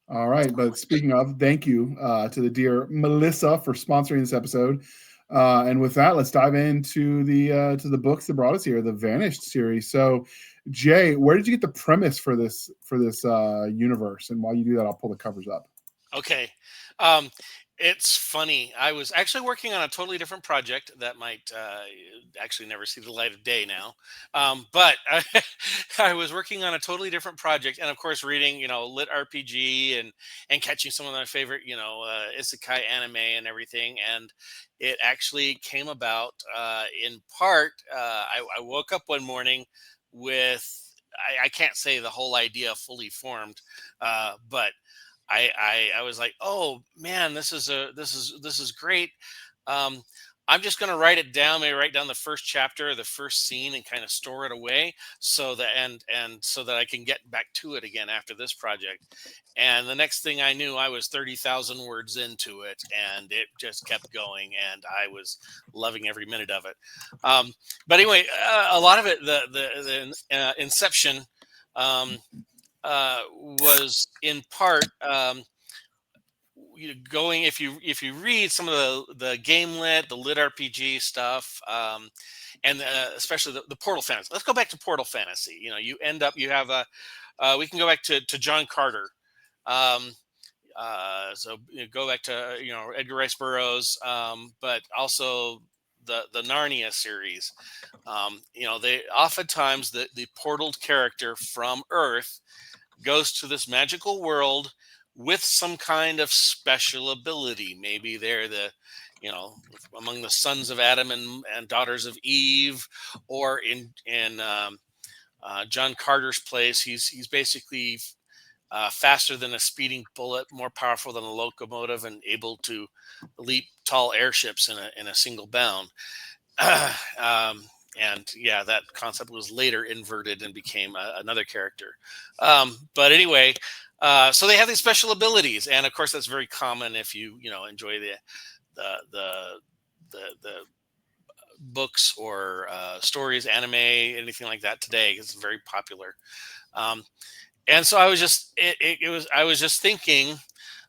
All right, but speaking of, thank you to the dear Melissa for sponsoring this episode. And with that, let's dive into the books that brought us here, the Vanished series. So, Jay, where did you get the premise for this universe? And while you do that, I'll pull the covers up. Okay. It's funny. I was actually working on a totally different project that might actually never see the light of day now. But I was working on a totally different project, and of course, reading lit RPG and catching some of my favorite isekai anime and everything. And it actually came about in part. I woke up one morning with. I can't say the whole idea fully formed, but I was like, oh man, this is great. Um, I'm just going to write it down, maybe write down the first chapter, the first scene, and kind of store it away so that and so that I can get back to it again after this project. And the next thing I knew, I was 30,000 words into it, and it just kept going, and I was loving every minute of it. But anyway, a lot of it, the inception. Um, was in part going if you read some of the GameLit, the lit RPG stuff, and especially the Portal Fantasy. Let's go back to Portal Fantasy. You end up you have a we can go back to John Carter. Um, so go back to Edgar Rice Burroughs, but also the Narnia series. They oftentimes the portaled character from Earth goes to this magical world with some kind of special ability. Maybe they're you know, among the sons of Adam and daughters of Eve, or in John Carter's place, he's basically faster than a speeding bullet, more powerful than a locomotive, and able to leap tall airships in a single bound. um, and yeah, that concept was later inverted and became another character. But anyway, so they have these special abilities, and of course that's very common if you enjoy the the the books or stories, anime, anything like that today. It's very popular. Um, and so I was just thinking,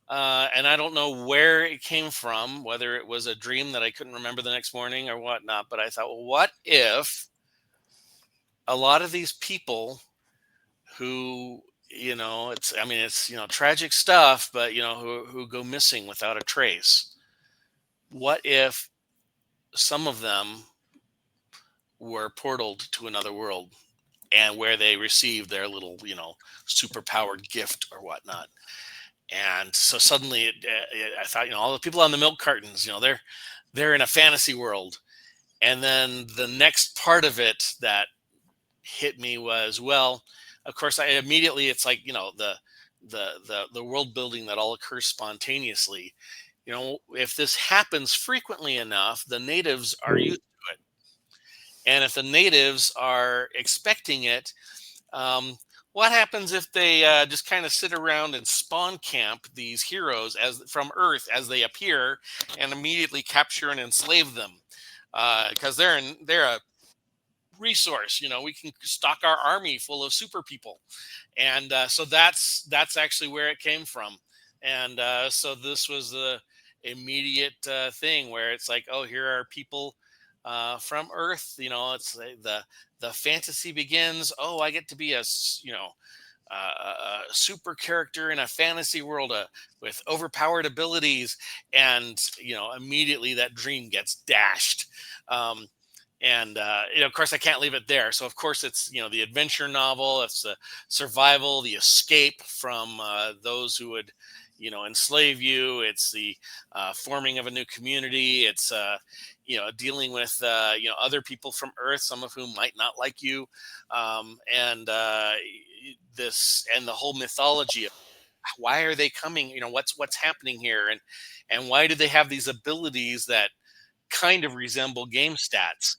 and I don't know where it came from, whether it was a dream that I couldn't remember the next morning or whatnot. But I thought, well, what if a lot of these people who, it's tragic stuff, but who go missing without a trace. What if some of them were portaled to another world and where they received their little, super powered gift or whatnot? And so suddenly I thought, all the people on the milk cartons, they're in a fantasy world. And then the next part of it that hit me was, well, of course, it's like, the world building that all occurs spontaneously. If this happens frequently enough, the natives are used to it. And if the natives are expecting it, what happens if they just kind of sit around and spawn camp these heroes as from Earth as they appear, and immediately capture and enslave them? Because they're a resource. We can stock our army full of super people, and so that's actually where it came from. And so this was the immediate thing where it's like, oh, here are people from Earth. It's like the fantasy begins. Oh, I get to be a super character in a fantasy world with overpowered abilities, and immediately that dream gets dashed. And of course I can't leave it there, so of course it's the adventure novel. It's the survival, the escape from those who would enslave you. It's the forming of a new community. It's dealing with other people from Earth, some of whom might not like you, and this and the whole mythology of why are they coming, what's happening here, and why do they have these abilities that kind of resemble game stats.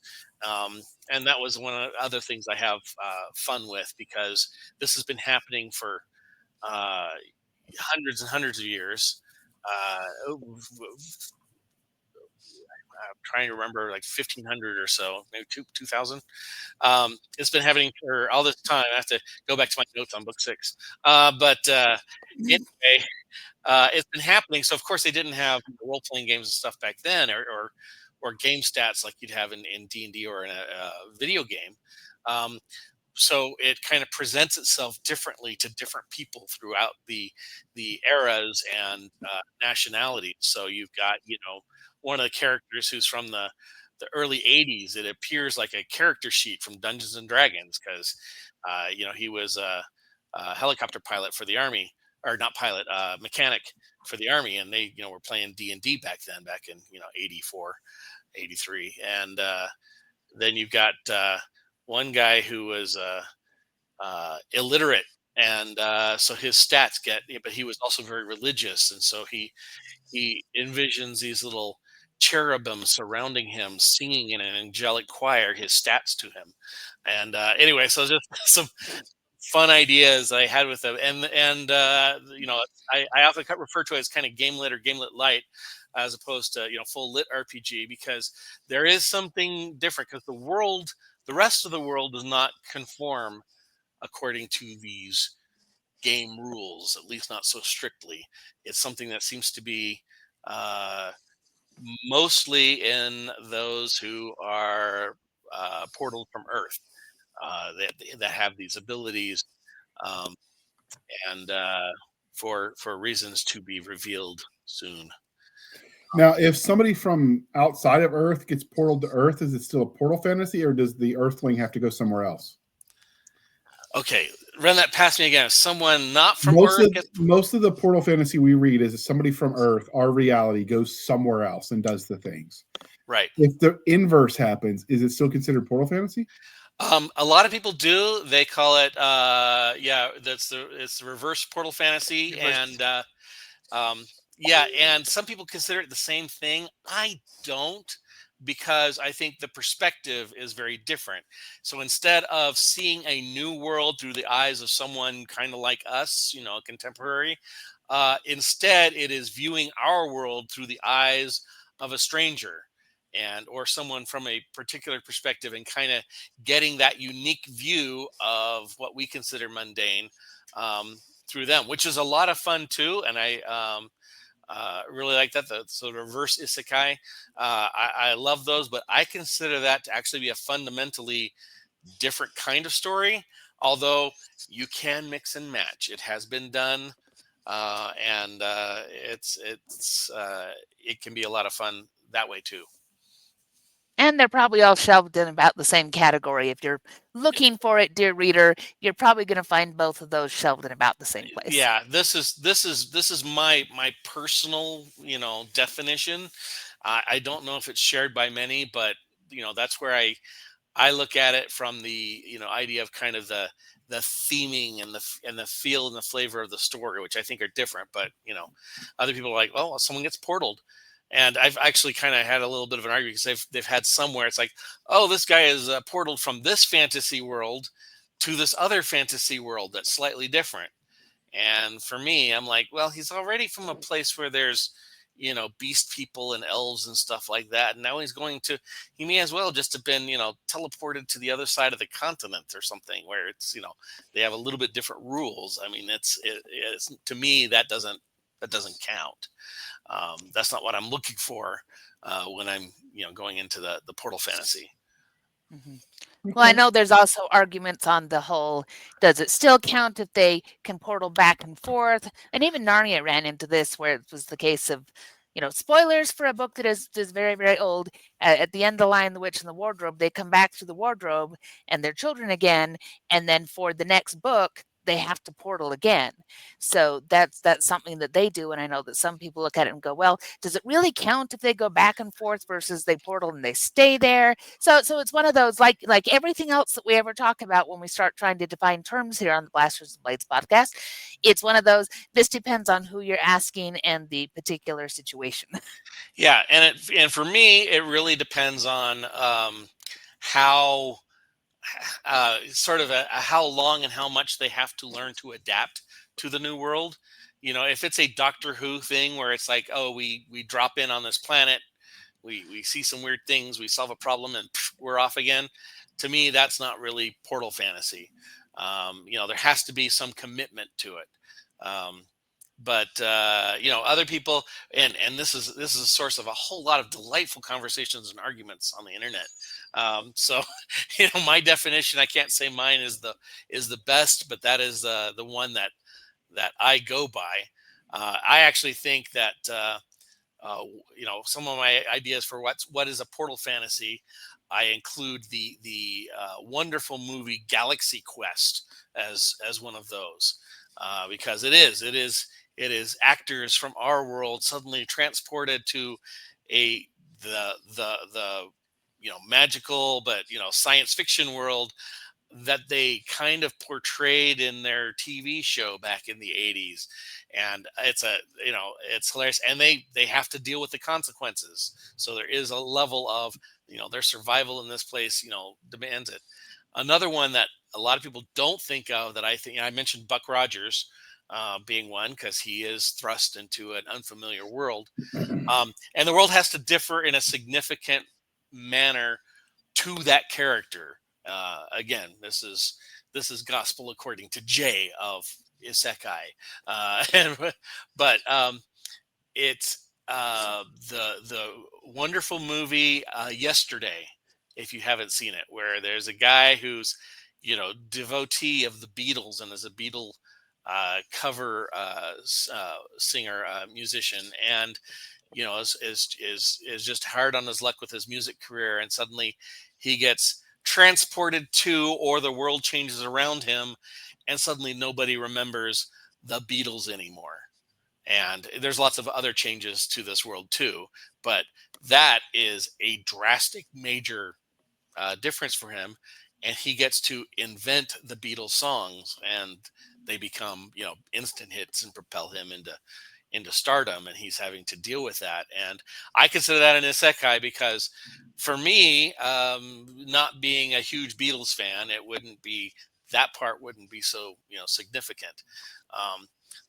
And that was one of the other things I have fun with, because this has been happening for uh, hundreds and hundreds of years. I'm trying to remember, like 1500 or so, maybe 2000. It's been happening for all this time. I have to go back to my notes on book 6. But anyway, it's been happening. So of course they didn't have role playing games and stuff back then, or game stats like you'd have in D&D or in a video game. so it kind of presents itself differently to different people throughout the eras and nationalities. So you've got, one of the characters who's from the early 80s. It appears like a character sheet from Dungeons and Dragons because he was a helicopter pilot for the army, or not pilot, mechanic for the army, and they were playing D&D back then, back in 84, 83. And then you've got one guy who was illiterate, and so his stats but he was also very religious, and so he envisions these little cherubim surrounding him, singing in an angelic choir his stats to him. And anyway, so just some fun ideas I had with them, and I often refer to it as kind of GameLit or GameLit Light, as opposed to full lit RPG, because there is something different, because the rest of the world does not conform according to these game rules, at least not so strictly. It's something that seems to be mostly in those who are portaled from Earth, that have these abilities, um, and for reasons to be revealed soon. Now, if somebody from outside of Earth gets portaled to Earth, is it still a portal fantasy, or does the Earthling have to go somewhere else? Okay, run that past me again. If someone not from most Earth most of the portal fantasy we read is somebody from Earth, our reality, goes somewhere else and does the things. Right. If the inverse happens, is it still considered portal fantasy? A lot of people do. They call it, it's the reverse portal fantasy, and and some people consider it the same thing. I don't, because I think the perspective is very different. So instead of seeing a new world through the eyes of someone kind of like us, a contemporary, instead it is viewing our world through the eyes of a stranger, or someone from a particular perspective, and kind of getting that unique view of what we consider mundane, through them, which is a lot of fun too. And I really like that. The sort of reverse isekai. I love those, but I consider that to actually be a fundamentally different kind of story. Although you can mix and match, it has been done, and it can be a lot of fun that way too. And they're probably all shelved in about the same category. If you're looking for it, dear reader, you're probably going to find both of those shelved in about the same place. Yeah, this is my personal definition. I don't know if it's shared by many, but that's where I look at it from the idea of kind of the theming and the feel and the flavor of the story, which I think are different. But other people are like, well, someone gets portaled. And I've actually kind of had a little bit of an argument, because they've had somewhere it's like, oh, this guy is portaled from this fantasy world to this other fantasy world that's slightly different. And for me, I'm like, well, he's already from a place where there's beast people and elves and stuff like that, and now he may as well just have been teleported to the other side of the continent or something, where it's they have a little bit different rules. I mean, it's to me, that doesn't count. That's not what I'm looking for when I'm going into the portal fantasy. Mm-hmm. Well, I know there's also arguments on the whole, does it still count if they can portal back and forth? And even Narnia ran into this, where it was the case of, spoilers for a book that is very, very old. At the end of The Lion, the Witch, and the Wardrobe, they come back to the wardrobe and their children again. And then for the next book, they have to portal again. So that's something that they do. And I know that some people look at it and go, well, does it really count if they go back and forth versus they portal and they stay there? So it's one of those, like everything else that we ever talk about when we start trying to define terms here on the Blasters and Blades podcast. It's one of those, this depends on who you're asking and the particular situation. Yeah, and for me, it really depends on how sort of a how long and how much they have to learn to adapt to the new world. If it's a Doctor Who thing where it's like, oh, we drop in on this planet, we see some weird things, we solve a problem, and we're off again. To me, that's not really portal fantasy. There has to be some commitment to it. other people, and this is a source of a whole lot of delightful conversations and arguments on the internet. So my definition, I can't say mine is the best, but that is the one that I go by. I actually think that some of my ideas for what is a portal fantasy, I include the wonderful movie Galaxy Quest as one of those, because it is actors from our world suddenly transported to a the magical but science fiction world that they kind of portrayed in their TV show back in the 80s. And it's hilarious, and they have to deal with the consequences. So there is a level of their survival in this place demands it. Another one that a lot of people don't think of, that I think, I mentioned Buck Rogers being one, because he is thrust into an unfamiliar world, and the world has to differ in a significant manner to that character. Again, this is gospel according to Jay of Isekai, but it's the wonderful movie Yesterday, if you haven't seen it, where there's a guy who's devotee of the Beatles and is a Beatle cover singer, musician, and is just hard on his luck with his music career, and suddenly he gets transported to, or the world changes around him, and suddenly nobody remembers the Beatles anymore. And there's lots of other changes to this world too, but that is a drastic, major difference for him. And he gets to invent the Beatles songs, and they become instant hits and propel him into stardom, and he's having to deal with that. And I consider that an isekai, because for me, not being a huge Beatles fan, that part wouldn't be so significant.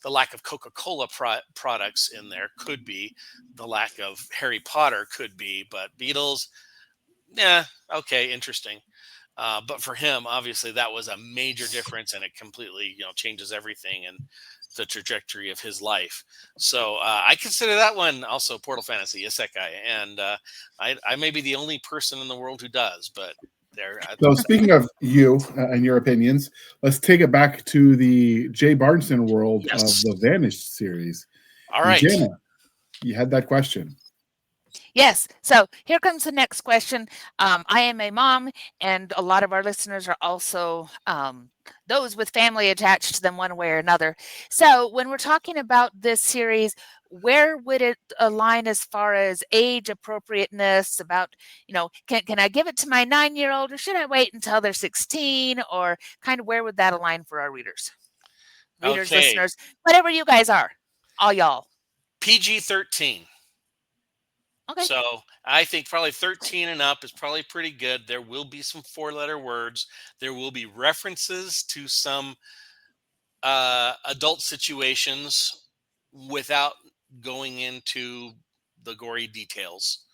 The lack of Coca-Cola products in there could be, the lack of Harry Potter could be, but Beatles, yeah, okay, interesting. But for him, obviously, that was a major difference, and it completely changes everything and the trajectory of his life. So I consider that one also Portal Fantasy Isekai, and I may be the only person in the world who does, but there. So speaking of you and your opinions, let's take it back to the Jay Barnson world of the Vanished series. All right, Jana, you had that question. Yes. So here comes the next question. I am a mom, and a lot of our listeners are also those with family attached to them one way or another. So when we're talking about this series, where would it align as far as age appropriateness? About, can I give it to my 9-year-old, or should I wait until they're 16? Or kind of where would that align for our readers, listeners, whatever you guys are, all y'all? PG-13. Okay. So I think probably 13 and up is probably pretty good. There will be some 4-letter words. There will be references to some adult situations without going into the gory details.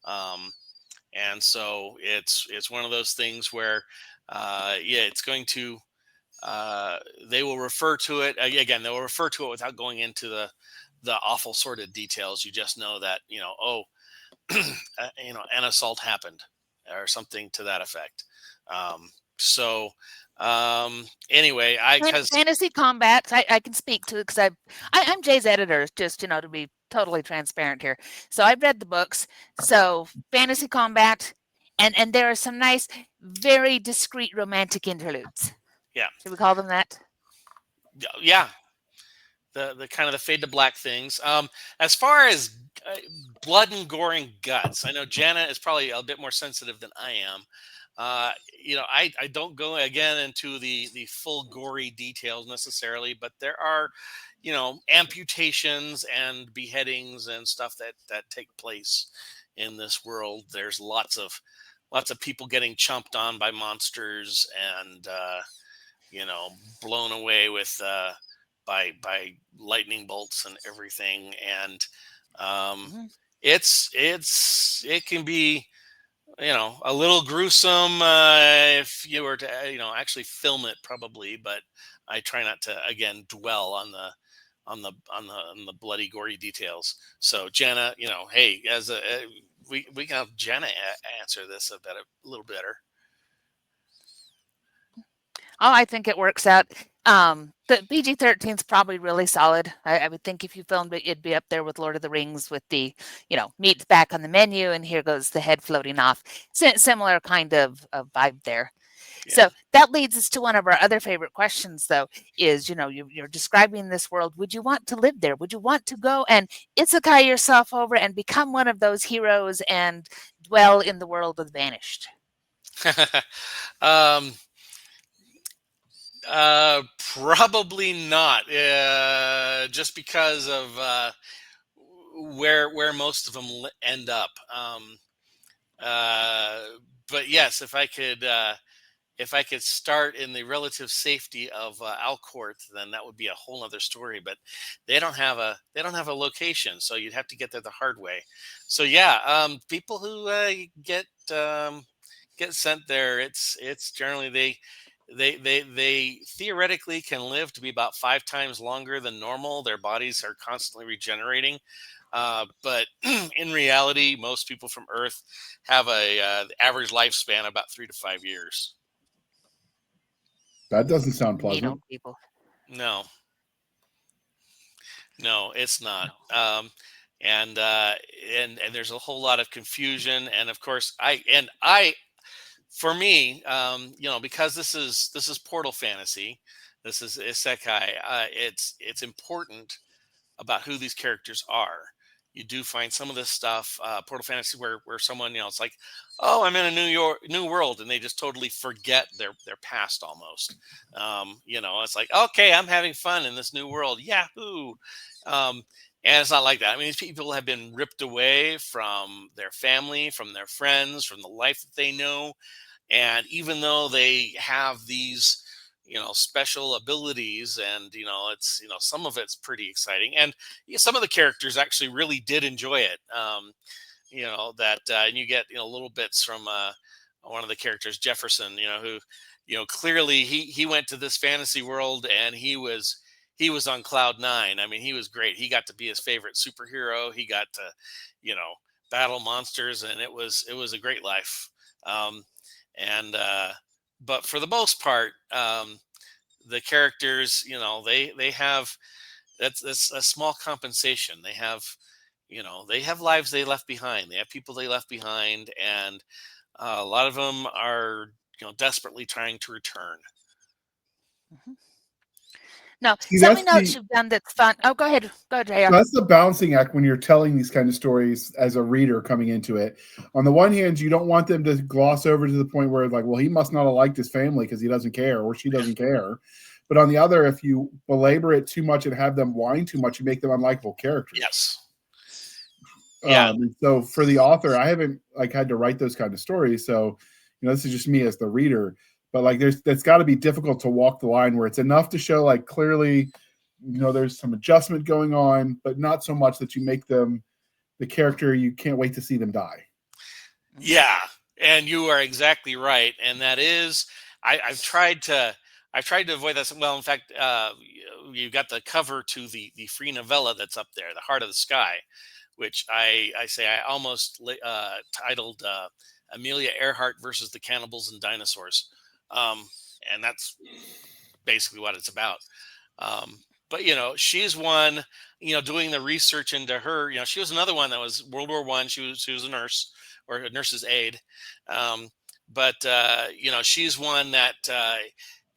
And so it's one of those things where, it's going to, they will refer to it again. They will refer to it without going into the awful sordid details. You just know that, an assault happened or something to that effect. Anyway, Fantasy Combat, I can speak to it, because I'm Jay's editor, just to be totally transparent here. So I've read the books. So Fantasy Combat, and there are some nice, very discreet romantic interludes. Yeah. Should we call them that? Yeah. The kind of the fade to black things. As far as blood and gore and guts, I know Jana is probably a bit more sensitive than I am. I don't go again into the full gory details necessarily, but there are, amputations and beheadings and stuff that take place in this world. There's lots of people getting chomped on by monsters and blown away with by lightning bolts and everything. And it can be a little gruesome if you were to actually film it, probably, but I try not to again dwell on on the bloody, gory details. So Jana, hey, as we can have Jana answer this a little better. Oh, I think it works out. The PG-13 is probably really solid. I would think if you filmed it, it'd be up there with Lord of the Rings with the, meat's back on the menu and here goes the head floating off. Similar kind of vibe there. Yeah. So that leads us to one of our other favorite questions, though, is, you're describing this world. Would you want to live there? Would you want to go and isekai yourself over and become one of those heroes and dwell in the world of the vanished? Probably not. Just because of where most of them end up. But yes, if I could start in the relative safety of Alcourt, then that would be a whole other story. But they don't have a location, so you'd have to get there the hard way. So yeah, people who get sent there, it's generally they theoretically can live to be about 5 times longer than normal. Their bodies are constantly regenerating. But in reality, most people from Earth have a average lifespan about 3 to 5 years. That doesn't sound pleasant. Neat old people. No, it's not. And there's a whole lot of confusion. And of course, for me, because this is Portal Fantasy, this is Isekai. It's important about who these characters are. You do find some of this stuff, Portal Fantasy, where someone, it's like, oh, I'm in a new world, and they just totally forget their past almost. It's like, okay, I'm having fun in this new world, yahoo! And it's not like that. I mean, these people have been ripped away from their family, from their friends, from the life that they know, and even though they have these special abilities, and it's some of it's pretty exciting, and some of the characters actually really did enjoy it. And you get little bits from one of the characters, Jefferson, who clearly he went to this fantasy world and he was on cloud 9. I mean, he was great. He got to be his favorite superhero. He got to battle monsters, and it was a great life. But for the most part, the characters, they have that's a small compensation. They have lives they left behind. They have people they left behind, and a lot of them are desperately trying to return. Mm-hmm. No, something else you've done that's fun. Oh, go ahead. Go, Jay. That's the balancing act when you're telling these kind of stories as a reader coming into it. On the one hand, you don't want them to gloss over to the point where, like, well, he must not have liked his family because he doesn't care, or she doesn't care. But on the other, if you belabor it too much and have them whine too much, you make them unlikable characters. Yes. Yeah. So for the author, I haven't had to write those kind of stories. So, this is just me as the reader. But that's got to be difficult to walk the line where it's enough to show clearly, there's some adjustment going on, but not so much that you make them the character you can't wait to see them die. Yeah, and you are exactly right. And that is, I've tried to avoid that. Well, in fact, you got the cover to the free novella that's up there, The Heart of the Sky, which I almost titled Amelia Earhart versus the Cannibals and Dinosaurs. And that's basically what it's about. But she's one, doing the research into her, she was another one that was World War I. She was a nurse, or a nurse's aide. But she's one that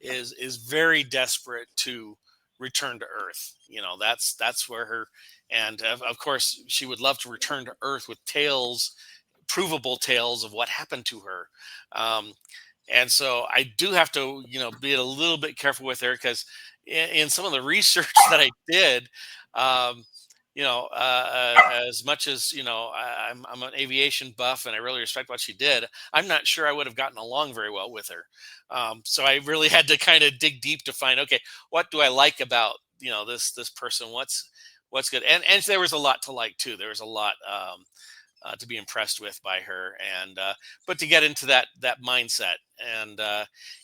is very desperate to return to Earth. That's where her, and of course she would love to return to Earth with provable tales of what happened to her. And so I do have to, be a little bit careful with her, because in some of the research that I did, as much as, I'm an aviation buff and I really respect what she did, I'm not sure I would have gotten along very well with her. So I really had to kind of dig deep to find, okay, what do I like about, this person? What's good? And there was a lot to like too. There was a lot, to be impressed with by her, and but to get into that mindset, and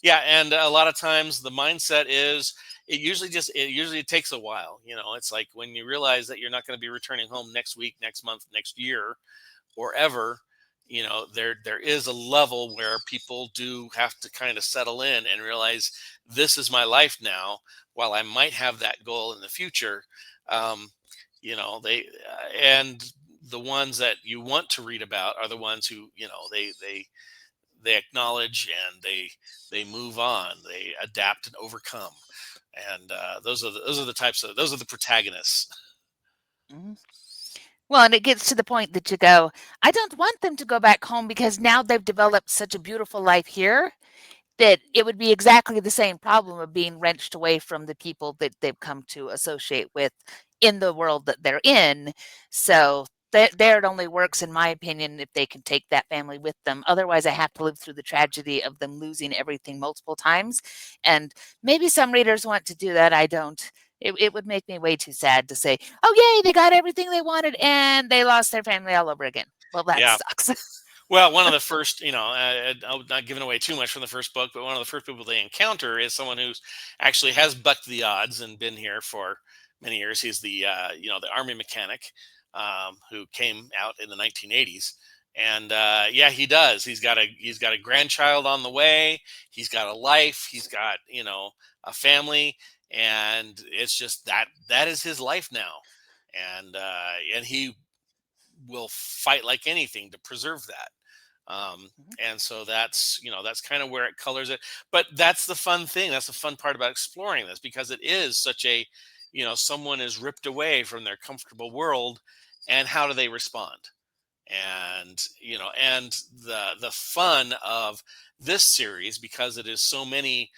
yeah, and a lot of times the mindset is it usually takes a while. It's like when you realize that you're not going to be returning home next week, next month, next year, or ever. There is a level where people do have to kind of settle in and realize this is my life now. While I might have that goal in the future, um, they and the ones that you want to read about are the ones who they acknowledge, and they move on, they adapt and overcome, and those are the protagonists. Mhm. Well, and it gets to the point that you go, I don't want them to go back home because now they've developed such a beautiful life here that it would be exactly the same problem of being wrenched away from the people that they've come to associate with in the world that they're in. So there it only works, in my opinion, if they can take that family with them. Otherwise, I have to live through the tragedy of them losing everything multiple times. And maybe some readers want to do that. I don't. It would make me way too sad to say, oh, yay, they got everything they wanted and they lost their family all over again. Well, that Yeah. sucks. Well, one of the first, I'm not giving away too much from the first book, but one of the first people they encounter is someone who's actually has bucked the odds and been here for many years. He's the army mechanic, who came out in the 1980s, and yeah, he does. He's got a grandchild on the way. He's got a life. He's got a family, and it's just that is his life now, and he will fight like anything to preserve that. And so that's kind of where it colors it. But that's the fun thing. That's the fun part about exploring this, because it is such a, someone is ripped away from their comfortable world, and how do they respond? And the fun of this series, because it is so many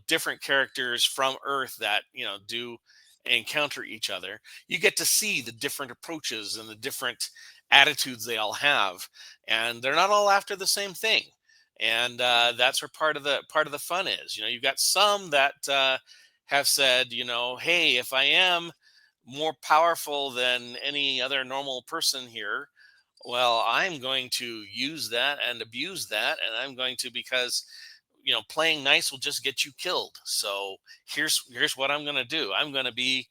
different characters from Earth that do encounter each other, you get to see the different approaches and the different attitudes they all have, and they're not all after the same thing. And that's where part of the fun is. You've got some that have said, hey, if I am more powerful than any other normal person here, well, I'm going to use that and abuse that, and I'm going to, because playing nice will just get you killed. So here's what I'm going to do. I'm going to be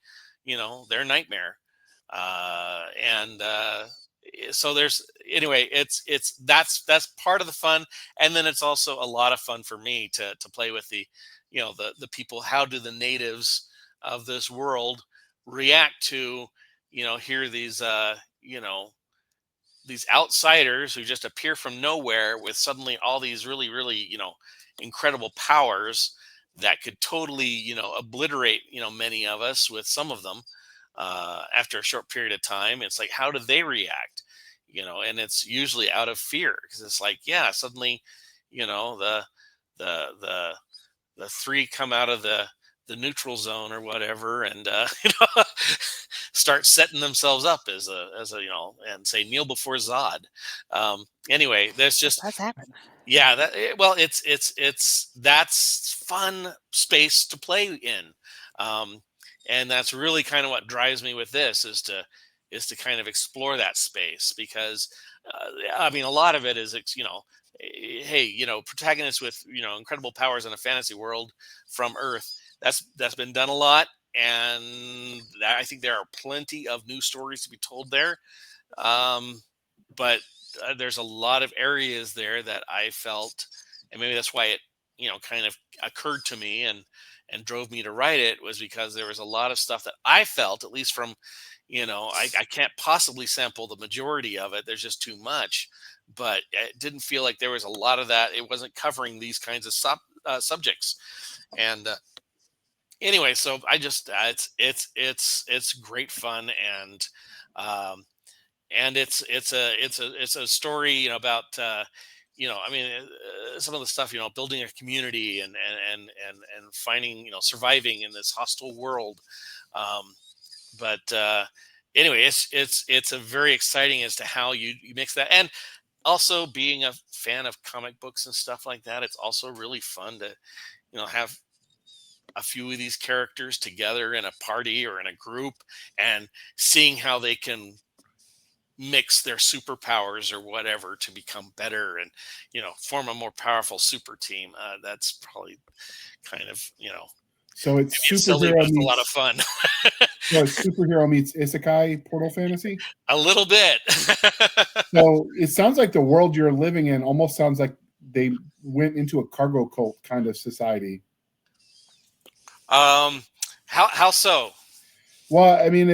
their nightmare. And so there's anyway, that's part of the fun. And then it's also a lot of fun for me to play with the people. How do the natives of this world react to hear these outsiders who just appear from nowhere with suddenly all these really, really, incredible powers that could totally, obliterate, many of us with some of them after a short period of time. It's like, how do they react? And it's usually out of fear, because it's like, yeah, suddenly, the the the the three come out of the neutral zone or whatever, and start setting themselves up as a and say, kneel before Zod. Anyway, there's That just, does happen. yeah, well, it's that's fun space to play in. um, and that's really kind of what drives me with this, is to kind of explore that space, because I mean, a lot of it is hey, protagonists with incredible powers in a fantasy world from Earth. That's been done a lot, and I think there are plenty of new stories to be told there. Um, but there's a lot of areas there that I felt, and maybe that's why it kind of occurred to me and drove me to write it, was because there was a lot of stuff that I felt, at least from I can't possibly sample the majority of it, there's just too much, but it didn't feel like there was a lot of that. It wasn't covering these kinds of subjects. And anyway, so I just it's great fun. Um, and it's a story about I mean, some of the stuff, building a community, and finding, surviving in this hostile world. Um, but anyway, it's a very exciting as to how you mix that. And also, being a fan of comic books and stuff like that, it's also really fun to have a few of these characters together in a party or in a group, and seeing how they can mix their superpowers or whatever to become better and, form a more powerful super team. That's probably kind of, So it's maybe it's silly, but superhero it's a lot of meets. fun. So it's superhero meets isekai portal fantasy. A little bit. So it sounds like the world you're living in almost sounds like they went into a cargo cult kind of society. How so? Well, I mean,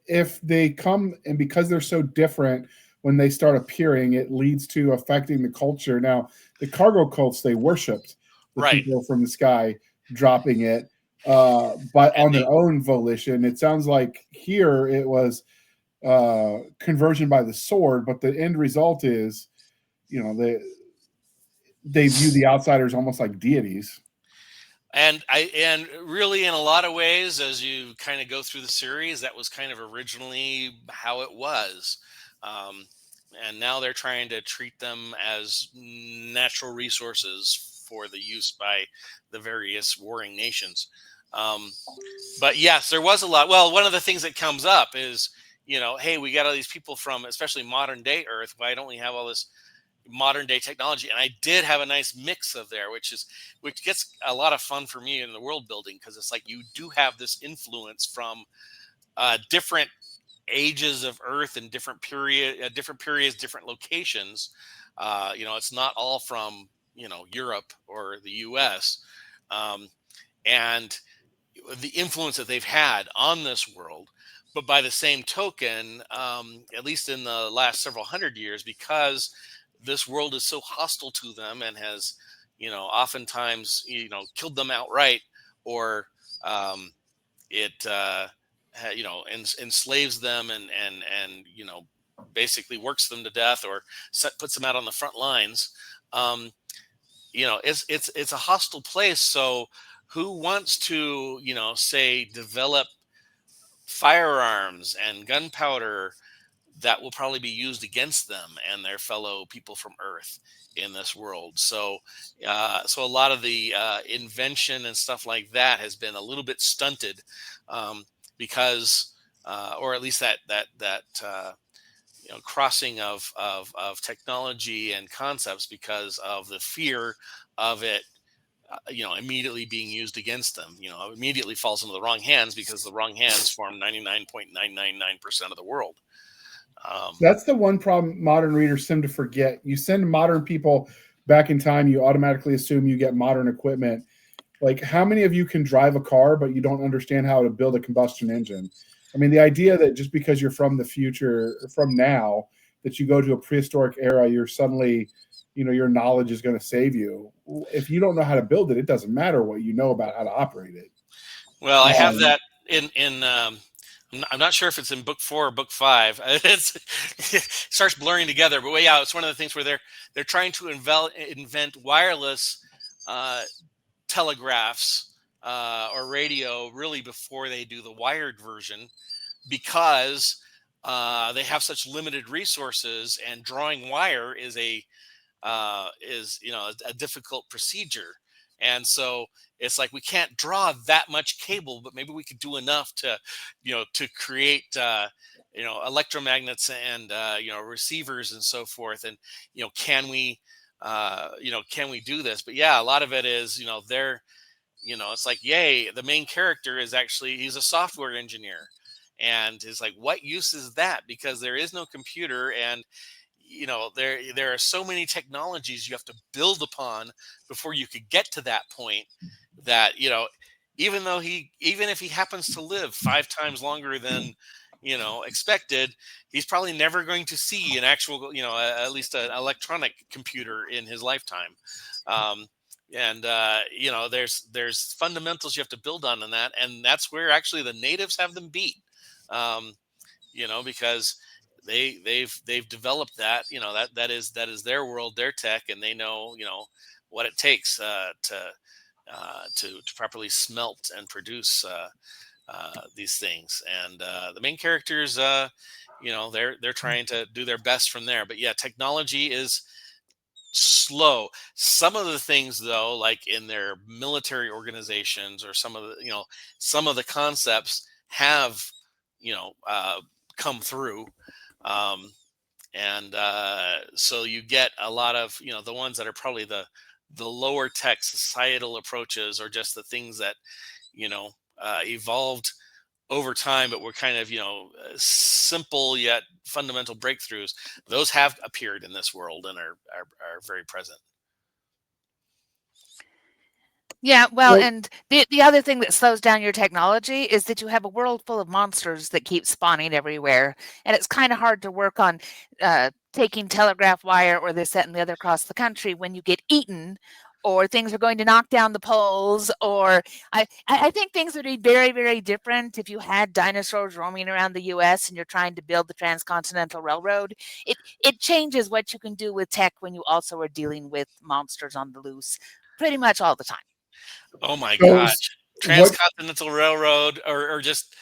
if they come and because they're so different when they start appearing, it leads to affecting the culture. Now, the cargo cults, they worshipped the Right. people from the sky dropping it, but on their own volition. It sounds like here it was conversion by the sword, but the end result is, they view the outsiders almost like deities. And really, in a lot of ways, as you kind of go through the series, that was kind of originally how it was. And now they're trying to treat them as natural resources for the use by the various warring nations. But yes, there was a lot. Well, one of the things that comes up is, hey, we got all these people from, especially modern day Earth. Why don't we have all this modern day technology? And I did have a nice mix of there, which gets a lot of fun for me in the world building, because it's like you do have this influence from different ages of Earth and different periods, different locations. It's not all from Europe or the U.S. And the influence that they've had on this world. But by the same token, at least in the last several hundred years, because this world is so hostile to them and has, oftentimes, killed them outright, or it, enslaves them and basically works them to death, or puts them out on the front lines. It's a hostile place. So who wants to, say, develop firearms and gunpowder that will probably be used against them and their fellow people from Earth in this world? So a lot of the invention and stuff like that has been a little bit stunted, because or at least that crossing of technology and concepts, because of the fear of it immediately being used against them. Immediately falls into the wrong hands, because the wrong hands form 99.999% of the world. That's the one problem modern readers seem to forget. You send modern people back in time, you automatically assume you get modern equipment. Like, how many of you can drive a car, but you don't understand how to build a combustion engine? I mean, the idea that just because you're from the future, from now, that you go to a prehistoric era, you're suddenly, your knowledge is going to save you. If you don't know how to build it, it doesn't matter what you know about how to operate it. Well, I have that in I'm not sure if it's in book 4 or book 5. It starts blurring together, but yeah, it's one of the things where they're trying to invent wireless telegraphs or radio, really, before they do the wired version, because they have such limited resources, and drawing wire is a difficult procedure. And so it's like, we can't draw that much cable, but maybe we could do enough to create electromagnets and receivers and so forth. And can we do this? But yeah, a lot of it is they're it's like, yay, the main character is actually, he's a software engineer, and it's like, what use is that? Because there is no computer, and there are so many technologies you have to build upon before you could get to that point, that even if he happens to live 5 times longer than expected, he's probably never going to see an actual at least an electronic computer in his lifetime. There's fundamentals you have to build on in that, and that's where actually the natives have them beat, because they've developed that. That is their world, their tech, and they know what it takes to properly smelt and produce these things. And the main characters, they're trying to do their best from there. But yeah, technology is slow. Some of the things, though, like in their military organizations, or some of the concepts have come through. and so you get a lot of the ones that are probably the lower tech societal approaches, or just the things that evolved over time, but were kind of simple yet fundamental breakthroughs. Those have appeared in this world and are very present. Yeah, well, Well, and the other thing that slows down your technology is that you have a world full of monsters that keep spawning everywhere, and it's kind of hard to work on taking telegraph wire or this, that, and the other across the country when you get eaten, or things are going to knock down the poles, or I think things would be very, very different if you had dinosaurs roaming around the U.S. and you're trying to build the transcontinental railroad. It changes what you can do with tech when you also are dealing with monsters on the loose pretty much all the time. Oh my so gosh. what Transcontinental Railroad, or just,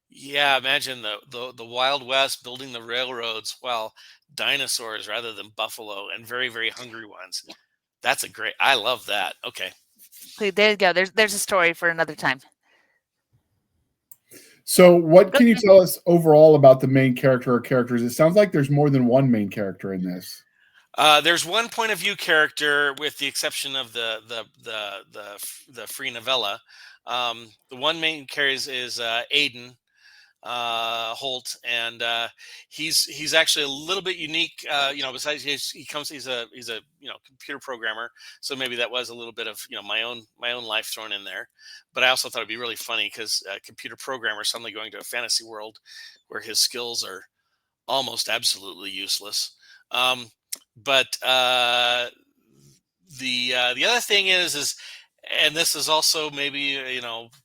yeah, imagine the Wild West building the railroads while dinosaurs rather than buffalo, and very, very hungry ones. That's a great, I love that. Okay. There you go. There's a story for another time. So, what Go can you ahead. tell us overall about the main character or characters? It sounds like there's more than one main character in this. There's one point of view character, with the exception of the free novella. The one main character is Aiden Holt, and he's actually a little bit unique. Besides he's a computer programmer, so maybe that was a little bit of my own life thrown in there. But I also thought it'd be really funny, because a computer programmer suddenly going to a fantasy world where his skills are almost absolutely useless. Um, but the other thing is, and this is also maybe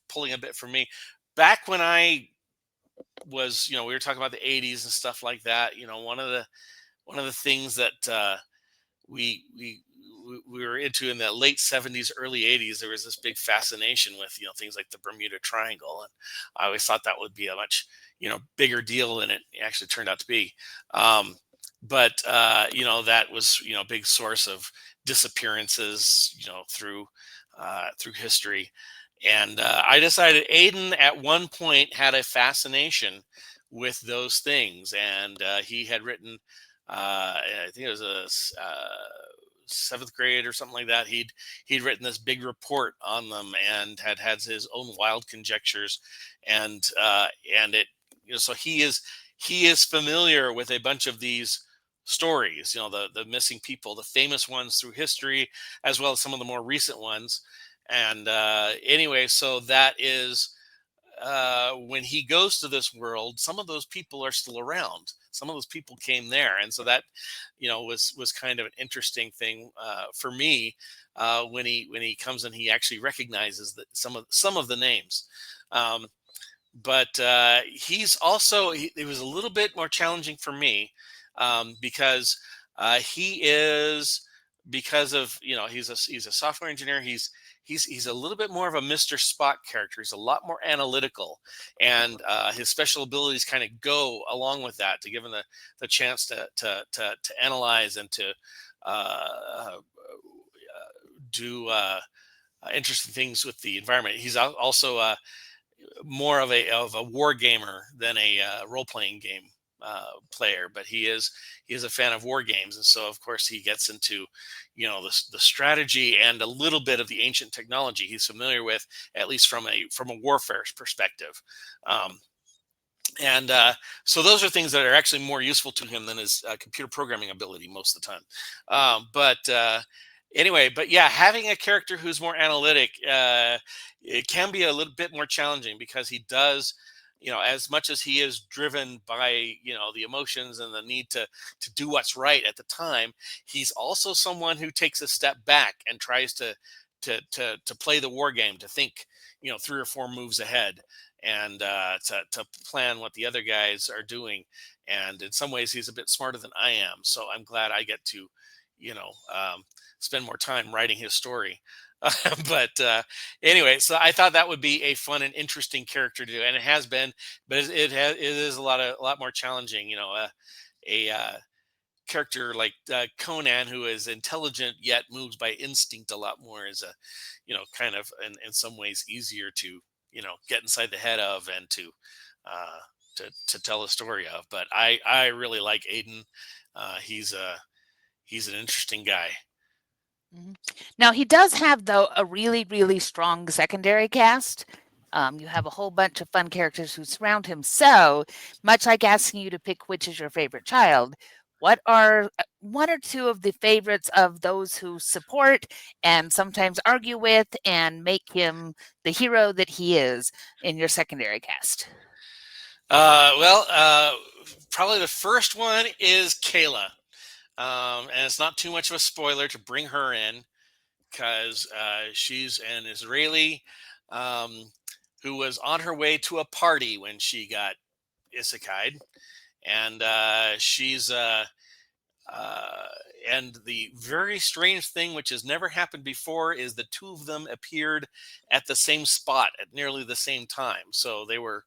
pulling a bit from me. Back when I was, we were talking about the '80s and stuff like that. One of the things that we we we were into in the late '70s, early '80s. There was this big fascination with things like the Bermuda Triangle, and I always thought that would be a much bigger deal than it actually turned out to be. Um, but that was a big source of disappearances through history. And I decided Aiden at one point had a fascination with those things, and he had written, I think it was seventh grade or something like that. He'd written this big report on them, and had his own wild conjectures, and it so he is familiar with a bunch of these stories, the missing people, the famous ones through history, as well as some of the more recent ones. And anyway, so that is when he goes to this world, some of those people are still around. Some of those people came there, and so that was kind of an interesting thing for me when he comes and he actually recognizes that some of the names. Um, but he's also it was a little bit more challenging for me, because he is because of he's a software engineer. He's a little bit more of a Mr. Spock character. He's a lot more analytical, and his special abilities kind of go along with that to give him the chance to analyze and to do interesting things with the environment. He's also more of a war gamer than a role playing game player, but he is a fan of war games, and so of course he gets into the strategy and a little bit of the ancient technology he's familiar with, at least from a warfare perspective. Um, and so those are things that are actually more useful to him than his computer programming ability most of the time. But anyway, but yeah, having a character who's more analytic, it can be a little bit more challenging, because he does, as much as he is driven by the emotions and the need to do what's right at the time, he's also someone who takes a step back and tries to play the war game, to think 3 or 4 moves ahead, and to plan what the other guys are doing. And in some ways, he's a bit smarter than I am. So I'm glad I get to, you know, um, spend more time writing his story. But anyway, so I thought that would be a fun and interesting character to do, and it has been, but it is a lot more challenging. A character like Conan, who is intelligent yet moves by instinct a lot more, is a kind of in some ways easier to get inside the head of, and uh, to tell a story of. But I really like Aiden. He's an interesting guy. Now, he does have, though, a really, really strong secondary cast. You have a whole bunch of fun characters who surround him. So, much like asking you to pick which is your favorite child, what are one or two of the favorites of those who support and sometimes argue with and make him the hero that he is in your secondary cast? Probably the first one is Kayla. And it's not too much of a spoiler to bring her in, because she's an Israeli who was on her way to a party when she got isekai'd. And and the very strange thing, which has never happened before, is the two of them appeared at the same spot at nearly the same time. So they were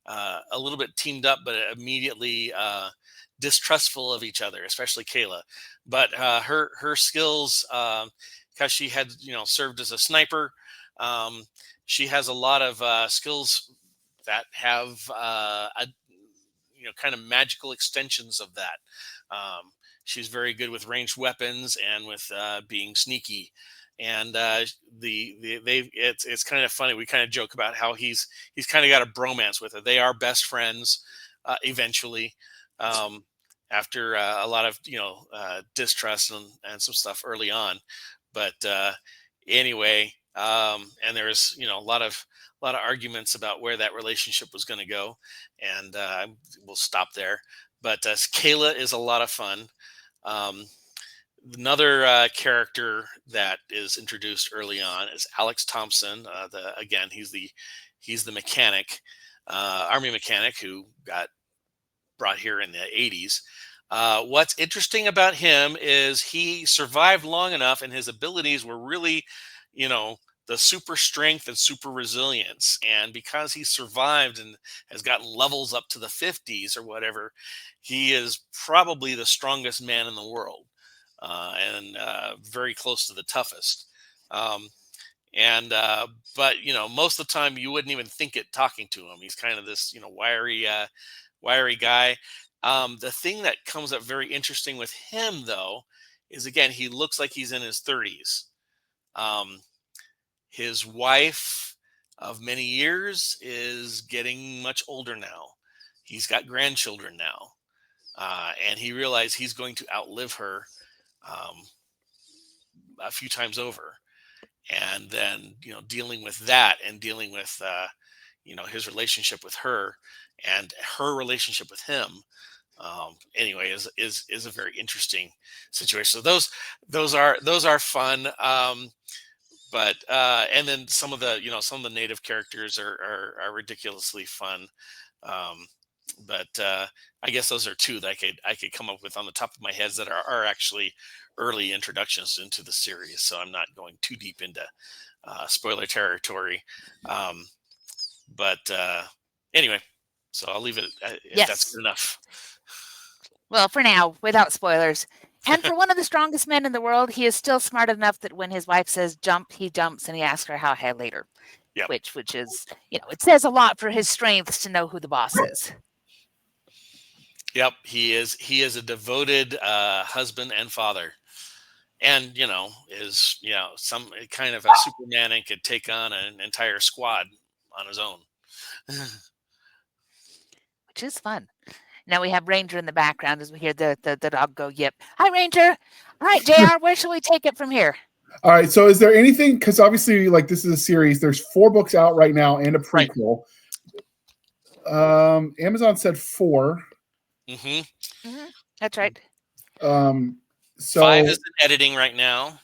a little bit teamed up, but immediately distrustful of each other, especially Kayla. But her skills, because she had served as a sniper, she has a lot of skills that have kind of magical extensions of that. She's very good with ranged weapons and with being sneaky. And it's kind of funny. We kind of joke about how he's kind of got a bromance with her. They are best friends eventually, after a lot of distrust and some stuff early on. But anyway, and there's a lot of arguments about where that relationship was going to go, and we'll stop there. But Kayla is a lot of fun. Another character that is introduced early on is Alex Thompson. He's the mechanic, army mechanic who got brought here in the 80s. What's interesting about him is he survived long enough, and his abilities were really, the super strength and super resilience. And because he survived and has gotten levels up to the 50s or whatever, he is probably the strongest man in the world. And very close to the toughest. But most of the time you wouldn't even think it talking to him. He's kind of this, wiry guy. The thing that comes up very interesting with him, though, is again, he looks like he's in his 30s. His wife of many years is getting much older now. He's got grandchildren now. And he realized he's going to outlive her a few times over, and then dealing with that, and dealing with his relationship with her and her relationship with him, anyway, is a very interesting situation. So those are fun. But and then some of the native characters are ridiculously fun. But I guess those are two that I could come up with on the top of my head that are actually early introductions into the series. So I'm not going too deep into spoiler territory. But anyway, so I'll leave it if that's good enough. Well, for now, without spoilers. And for one of the strongest men in the world, he is still smart enough that when his wife says jump, he jumps, and he asks her how high later. Yep. Which is, it says a lot for his strengths to know who the boss is. Yep, he is a devoted husband and father, and is some kind of a Superman and could take on an entire squad on his own, which is fun. Now we have Ranger in the background as we hear the dog go yip. Hi, Ranger. All right, JR, where shall we take it from here? All right, so is there anything, because obviously this is a series, there's 4 books out right now and a prequel. Right. Amazon said 4. That's right. So 5 is in editing right now,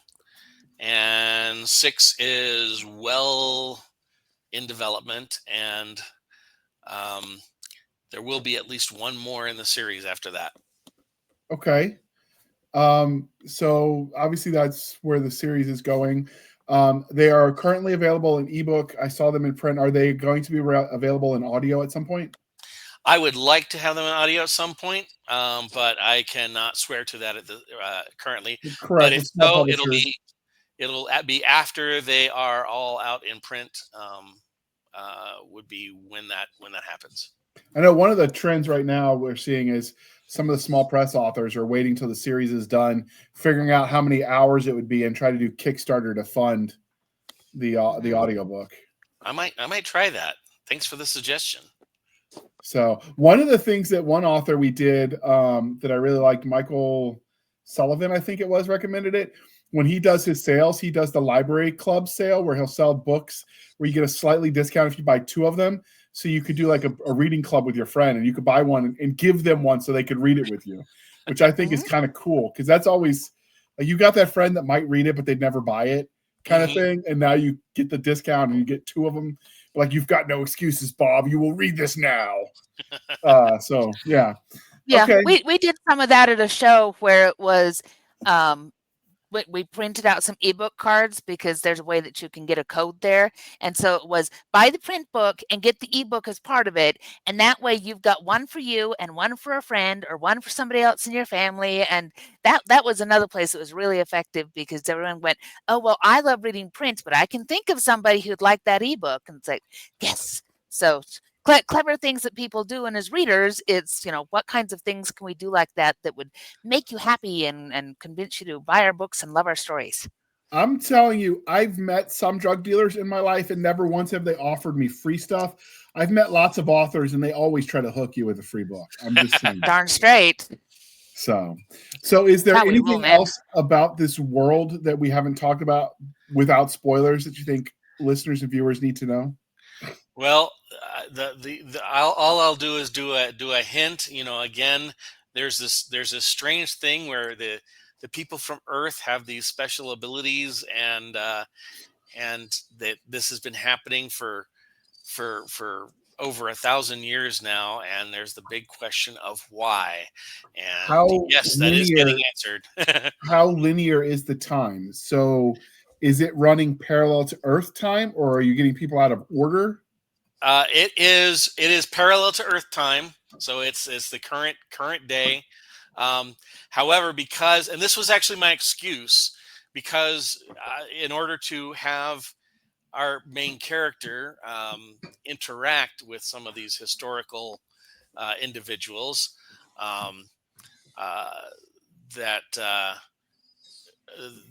and 6 is well in development, and there will be at least one more in the series after that. Okay. So obviously that's where the series is going. They are currently available in ebook. I saw them in print. Are they going to be available in audio at some point? I would like to have them in audio at some point, but I cannot swear to that at the currently. Correct. But if so, it'll be after they are all out in print. Would be when that happens. I know one of the trends right now we're seeing is some of the small press authors are waiting till the series is done, figuring out how many hours it would be, and try to do Kickstarter to fund the audiobook. I might try that. Thanks for the suggestion. So one of the things that one author we did that I really liked, Michael Sullivan, I think it was, recommended it. When he does his sales, he does the library club sale where he'll sell books where you get a slightly discount if you buy 2 of them. So you could do like a reading club with your friend, and you could buy one and give them one so they could read it with you, which I think is kind of cool, because that's always like, you got that friend that might read it but they'd never buy it kind of thing, and now you get the discount and you get 2 of them. Like, you've got no excuses, Bob. You will read this now. So yeah. Okay. We did some of that at a show where it was we printed out some ebook cards because there's a way that you can get a code there. And so it was buy the print book and get the ebook as part of it. And that way you've got one for you and one for a friend or one for somebody else in your family. And that was another place that was really effective, because everyone went, oh, well, I love reading print, but I can think of somebody who'd like that ebook. And it's like, yes. So clever things that people do, and as readers, it's, what kinds of things can we do like that would make you happy and convince you to buy our books and love our stories? I'm telling you, I've met some drug dealers in my life, and never once have they offered me free stuff. I've met lots of authors, and they always try to hook you with a free book. I'm just saying. Darn straight. So is there anything else about this world that we haven't talked about without spoilers that you think listeners and viewers need to know? Well, all I'll do is do a hint. Again, there's this strange thing where the people from Earth have these special abilities, and that this has been happening for over 1,000 years now, and there's the big question of why. And yes, that is getting answered. How linear is the time? So is it running parallel to Earth time, or are you getting people out of order? It is parallel to Earth time, so it's the current day. However, and this was actually my excuse, because in order to have our main character interact with some of these historical individuals, that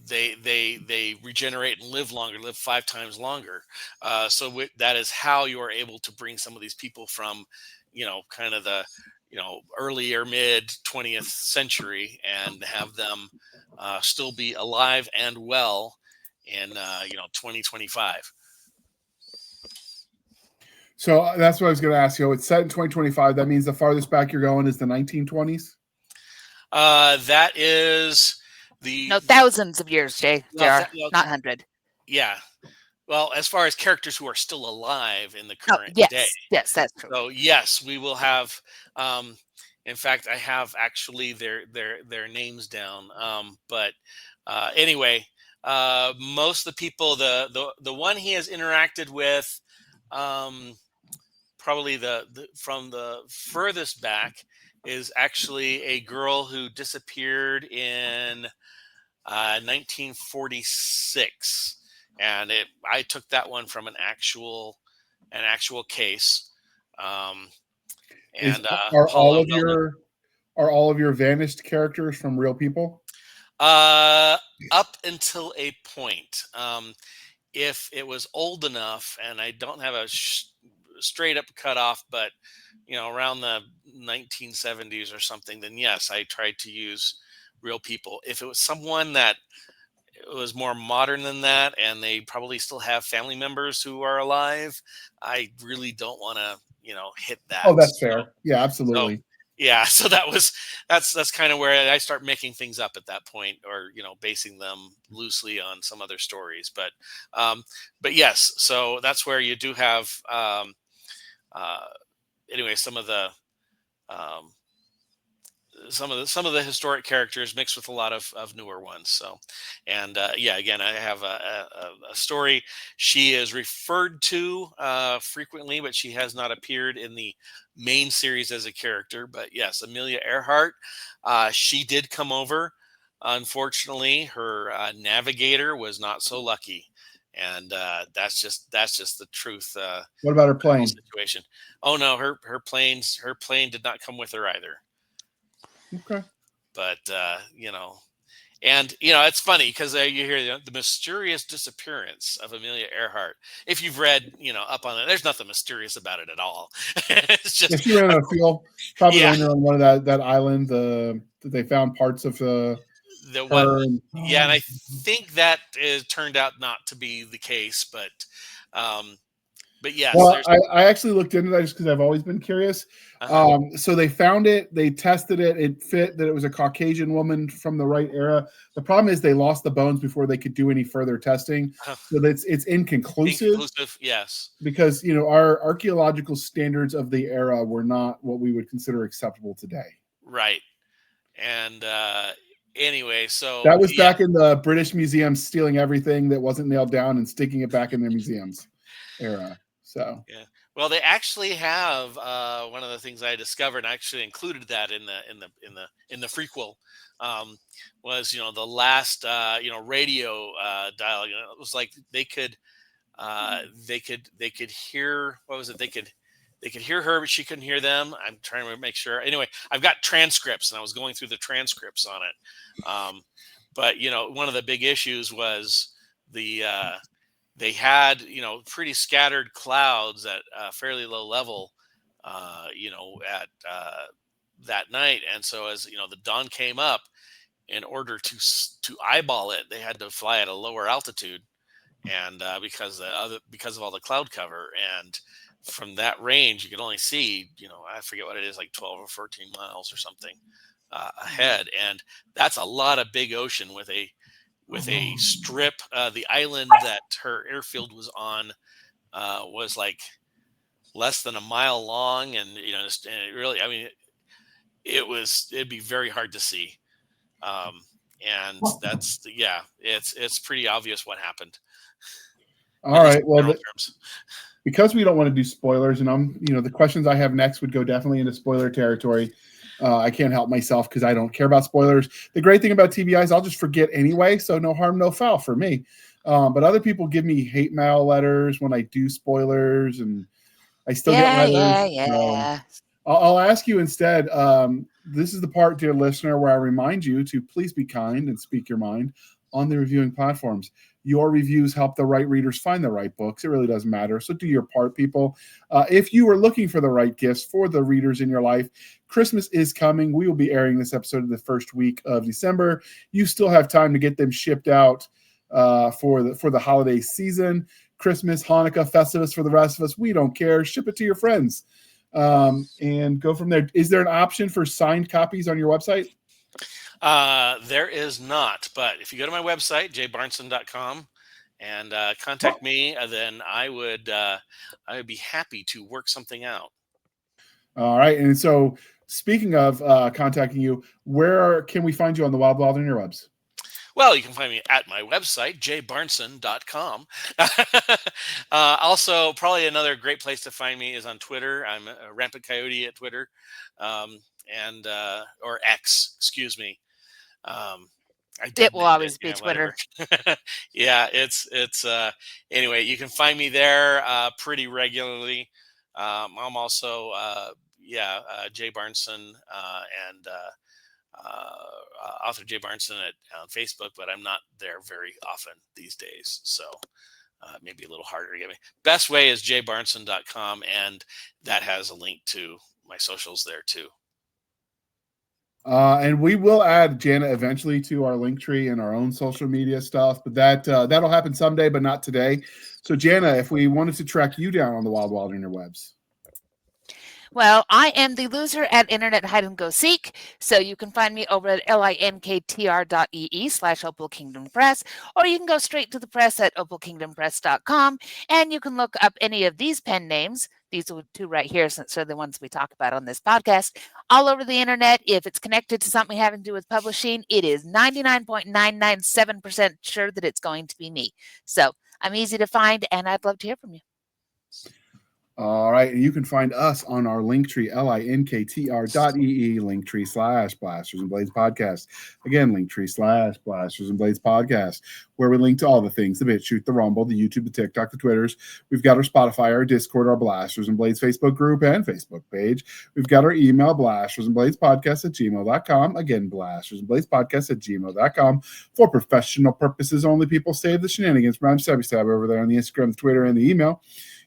they regenerate and live 5 times longer. So that is how you are able to bring some of these people from, kind of the, early or mid 20th century, and have them still be alive and well in 2025. So that's what I was going to ask you. It's set in 2025. That means the farthest back you're going is the 1920s? That is thousands of years, Jay. Not 100. Yeah. Well, as far as characters who are still alive in the current day. Yes, that's true. So yes, we will have. In fact, I have actually their names down. But anyway, most of the people, the one he has interacted with, probably from the furthest back, is actually a girl who disappeared in 1946, and I took that one from an actual case. And are all of your vanished characters from real people? Up until a point. If it was old enough, and I don't have a straight up cutoff, but around the 1970s or something, then yes, I tried to use real people. If it was someone that was more modern than that, and they probably still have family members who are alive, I really don't want to, hit that. Oh, that's fair. Yeah, absolutely. So, yeah, so that's kind of where I start making things up at that point, or basing them loosely on some other stories. But yes, so that's where you do have anyway some of the historic characters mixed with a lot of newer ones. So, and again, I have a story. She is referred to frequently, but she has not appeared in the main series as a character. But yes, Amelia Earhart, she did come over. Unfortunately, her navigator was not so lucky, and that's just the truth. What about her plane situation? Oh no, her plane did not come with her either. Okay. But and it's funny because you hear the mysterious disappearance of Amelia Earhart. If you've read, up on it, there's nothing mysterious about it at all. It's just if she ran on a field, probably yeah. landed on one of that island. That they found parts of the one, her. and I think that turned out not to be the case, but yes. Well, I actually looked into that just because I've always been curious. So they found it, they tested it, it fit that it was a Caucasian woman from the right era. The problem is they lost the bones before they could do any further testing, so it's inconclusive. Yes, because our archaeological standards of the era were not what we would consider acceptable today. Right, and anyway, so that was back in the British Museum stealing everything that wasn't nailed down and sticking it back in their museums era. So yeah, well, they actually have one of the things I discovered. I actually included that in the prequel. Was the last radio dialogue. It was like they could hear, what was it? They could hear her, but she couldn't hear them. I'm trying to make sure. Anyway, I've got transcripts, and I was going through the transcripts on it. But one of the big issues was they had pretty scattered clouds at a fairly low level, at that night, and so as the dawn came up, in order to eyeball it, they had to fly at a lower altitude, and because of all the cloud cover, and from that range you could only see I forget what it is, like 12 or 14 miles or something ahead, and that's a lot of big ocean with a strip. The island that her airfield was on was like less than a mile long, and and it really, I mean, it'd be very hard to see, and that's it's pretty obvious what happened. All right, well, because we don't want to do spoilers, and the questions I have next would go definitely into spoiler territory. I can't help myself because I don't care about spoilers. The great thing about TBI is I'll just forget anyway, so no harm, no foul for me. But other people give me hate mail letters when I do spoilers, and I still get letters. Yeah. I'll ask you instead. This is the part, dear listener, where I remind you to please be kind and speak your mind on the reviewing platforms. Your reviews help the right readers find the right books. It really doesn't matter. So do your part, people. If you are looking for the right gifts for the readers in your life, Christmas is coming. We will be airing this episode in the first week of December. You still have time to get them shipped out for the holiday season. Christmas, Hanukkah, Festivus for the rest of us. We don't care. Ship it to your friends and go from there. Is there an option for signed copies on your website? There is not, but if you go to my website, jbarnson.com, and contact me, then I would be happy to work something out. All right. And so speaking of contacting you, where can we find you on the Wild Interwebs? Well, you can find me at my website, jbarnson.com. Also, probably another great place to find me is on Twitter. I'm a Rampant Coyote at Twitter, or X, excuse me. It will always be Twitter. Yeah, it's anyway, you can find me there pretty regularly. I'm also Jay Barnson and author Jay Barnson on Facebook, but I'm not there very often these days, so maybe a little harder to get me. Best way is jbarnson.com, and that has a link to my socials there too. And we will add Jana eventually to our link tree and our own social media stuff, but that'll happen someday, but not today. So Jana, if we wanted to track you down on the Wild Interwebs. Well, I am the loser at Internet Hide and Go Seek, so you can find me over at linktr.ee/Opal Kingdom Press, or you can go straight to the press at opalkingdompress.com, and you can look up any of these pen names. These are two right here, since they're the ones we talk about on this podcast, all over the internet. If it's connected to something having to do with publishing, it is 99.997% sure that it's going to be me. So I'm easy to find, and I'd love to hear from you. All right. And you can find us on our Linktree, linktr.ee, Linktree/Blasters and Blades Podcast. Again, Linktree/Blasters and Blades Podcast, where we link to all the things, the BitChute, the Rumble, the YouTube, the TikTok, the Twitters. We've got our Spotify, our Discord, our Blasters and Blades Facebook group and Facebook page. We've got our email, blastersandbladespodcast@gmail.com. Again, blastersandbladespodcast@gmail.com. For professional purposes only, people save the shenanigans. I'm Stabby Stab over there on the Instagram, the Twitter, and the email.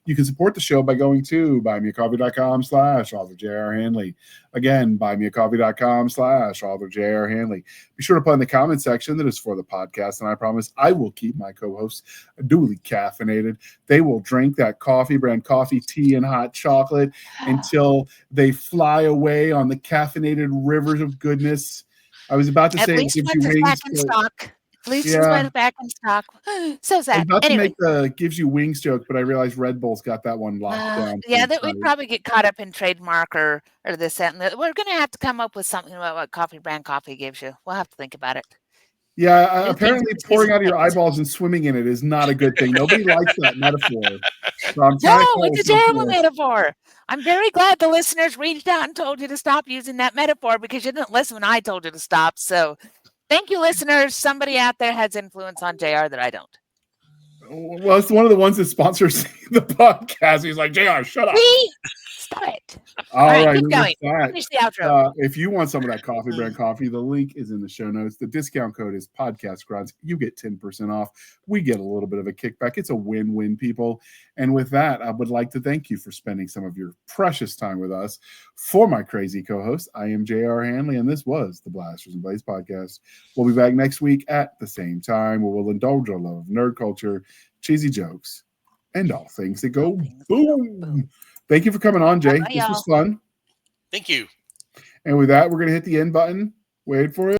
You can support the show by going to buymeacoffee.com/author J.R. Handley. Again, buymeacoffee.com/author J.R. Handley. Be sure to put in the comment section that is for the podcast, and I promise I will keep my co-hosts duly caffeinated. They will drink that coffee brand coffee, tea, and hot chocolate until they fly away on the caffeinated rivers of goodness. I was about to say it gives you wings. At least it's back in stock. So sad. I was about anyway. to make the gives you wings joke, but I realized Red Bull's got that one locked down. Yeah, that we'd probably get caught up in trademark or this, that, and that. We're going to have to come up with something about what coffee brand coffee gives you. We'll have to think about it. Yeah, apparently pouring out of your eyeballs and swimming in it is not a good thing. Nobody likes that metaphor. So it's a terrible metaphor. I'm very glad the listeners reached out and told you to stop using that metaphor because you didn't listen when I told you to stop. So thank you, listeners. Somebody out there has influence on JR that I don't. Well, it's one of the ones that sponsors the podcast. He's like, JR, shut up. Stop it. All right, keep going. Finish the outro. If you want some of that coffee brand coffee, the link is in the show notes. The discount code is podcast grunts. You get 10% off. We get a little bit of a kickback. It's a win-win, people. And with that, I would like to thank you for spending some of your precious time with us. For my crazy co-host, I am J.R. Handley, and this was the Blasters and Blades podcast. We'll be back next week at the same time, where we'll indulge our love of nerd culture, cheesy jokes, and all things that go boom. Thank you for coming on, Jay. This was fun. Thank you. And with that, we're going to hit the end button. Wait for it.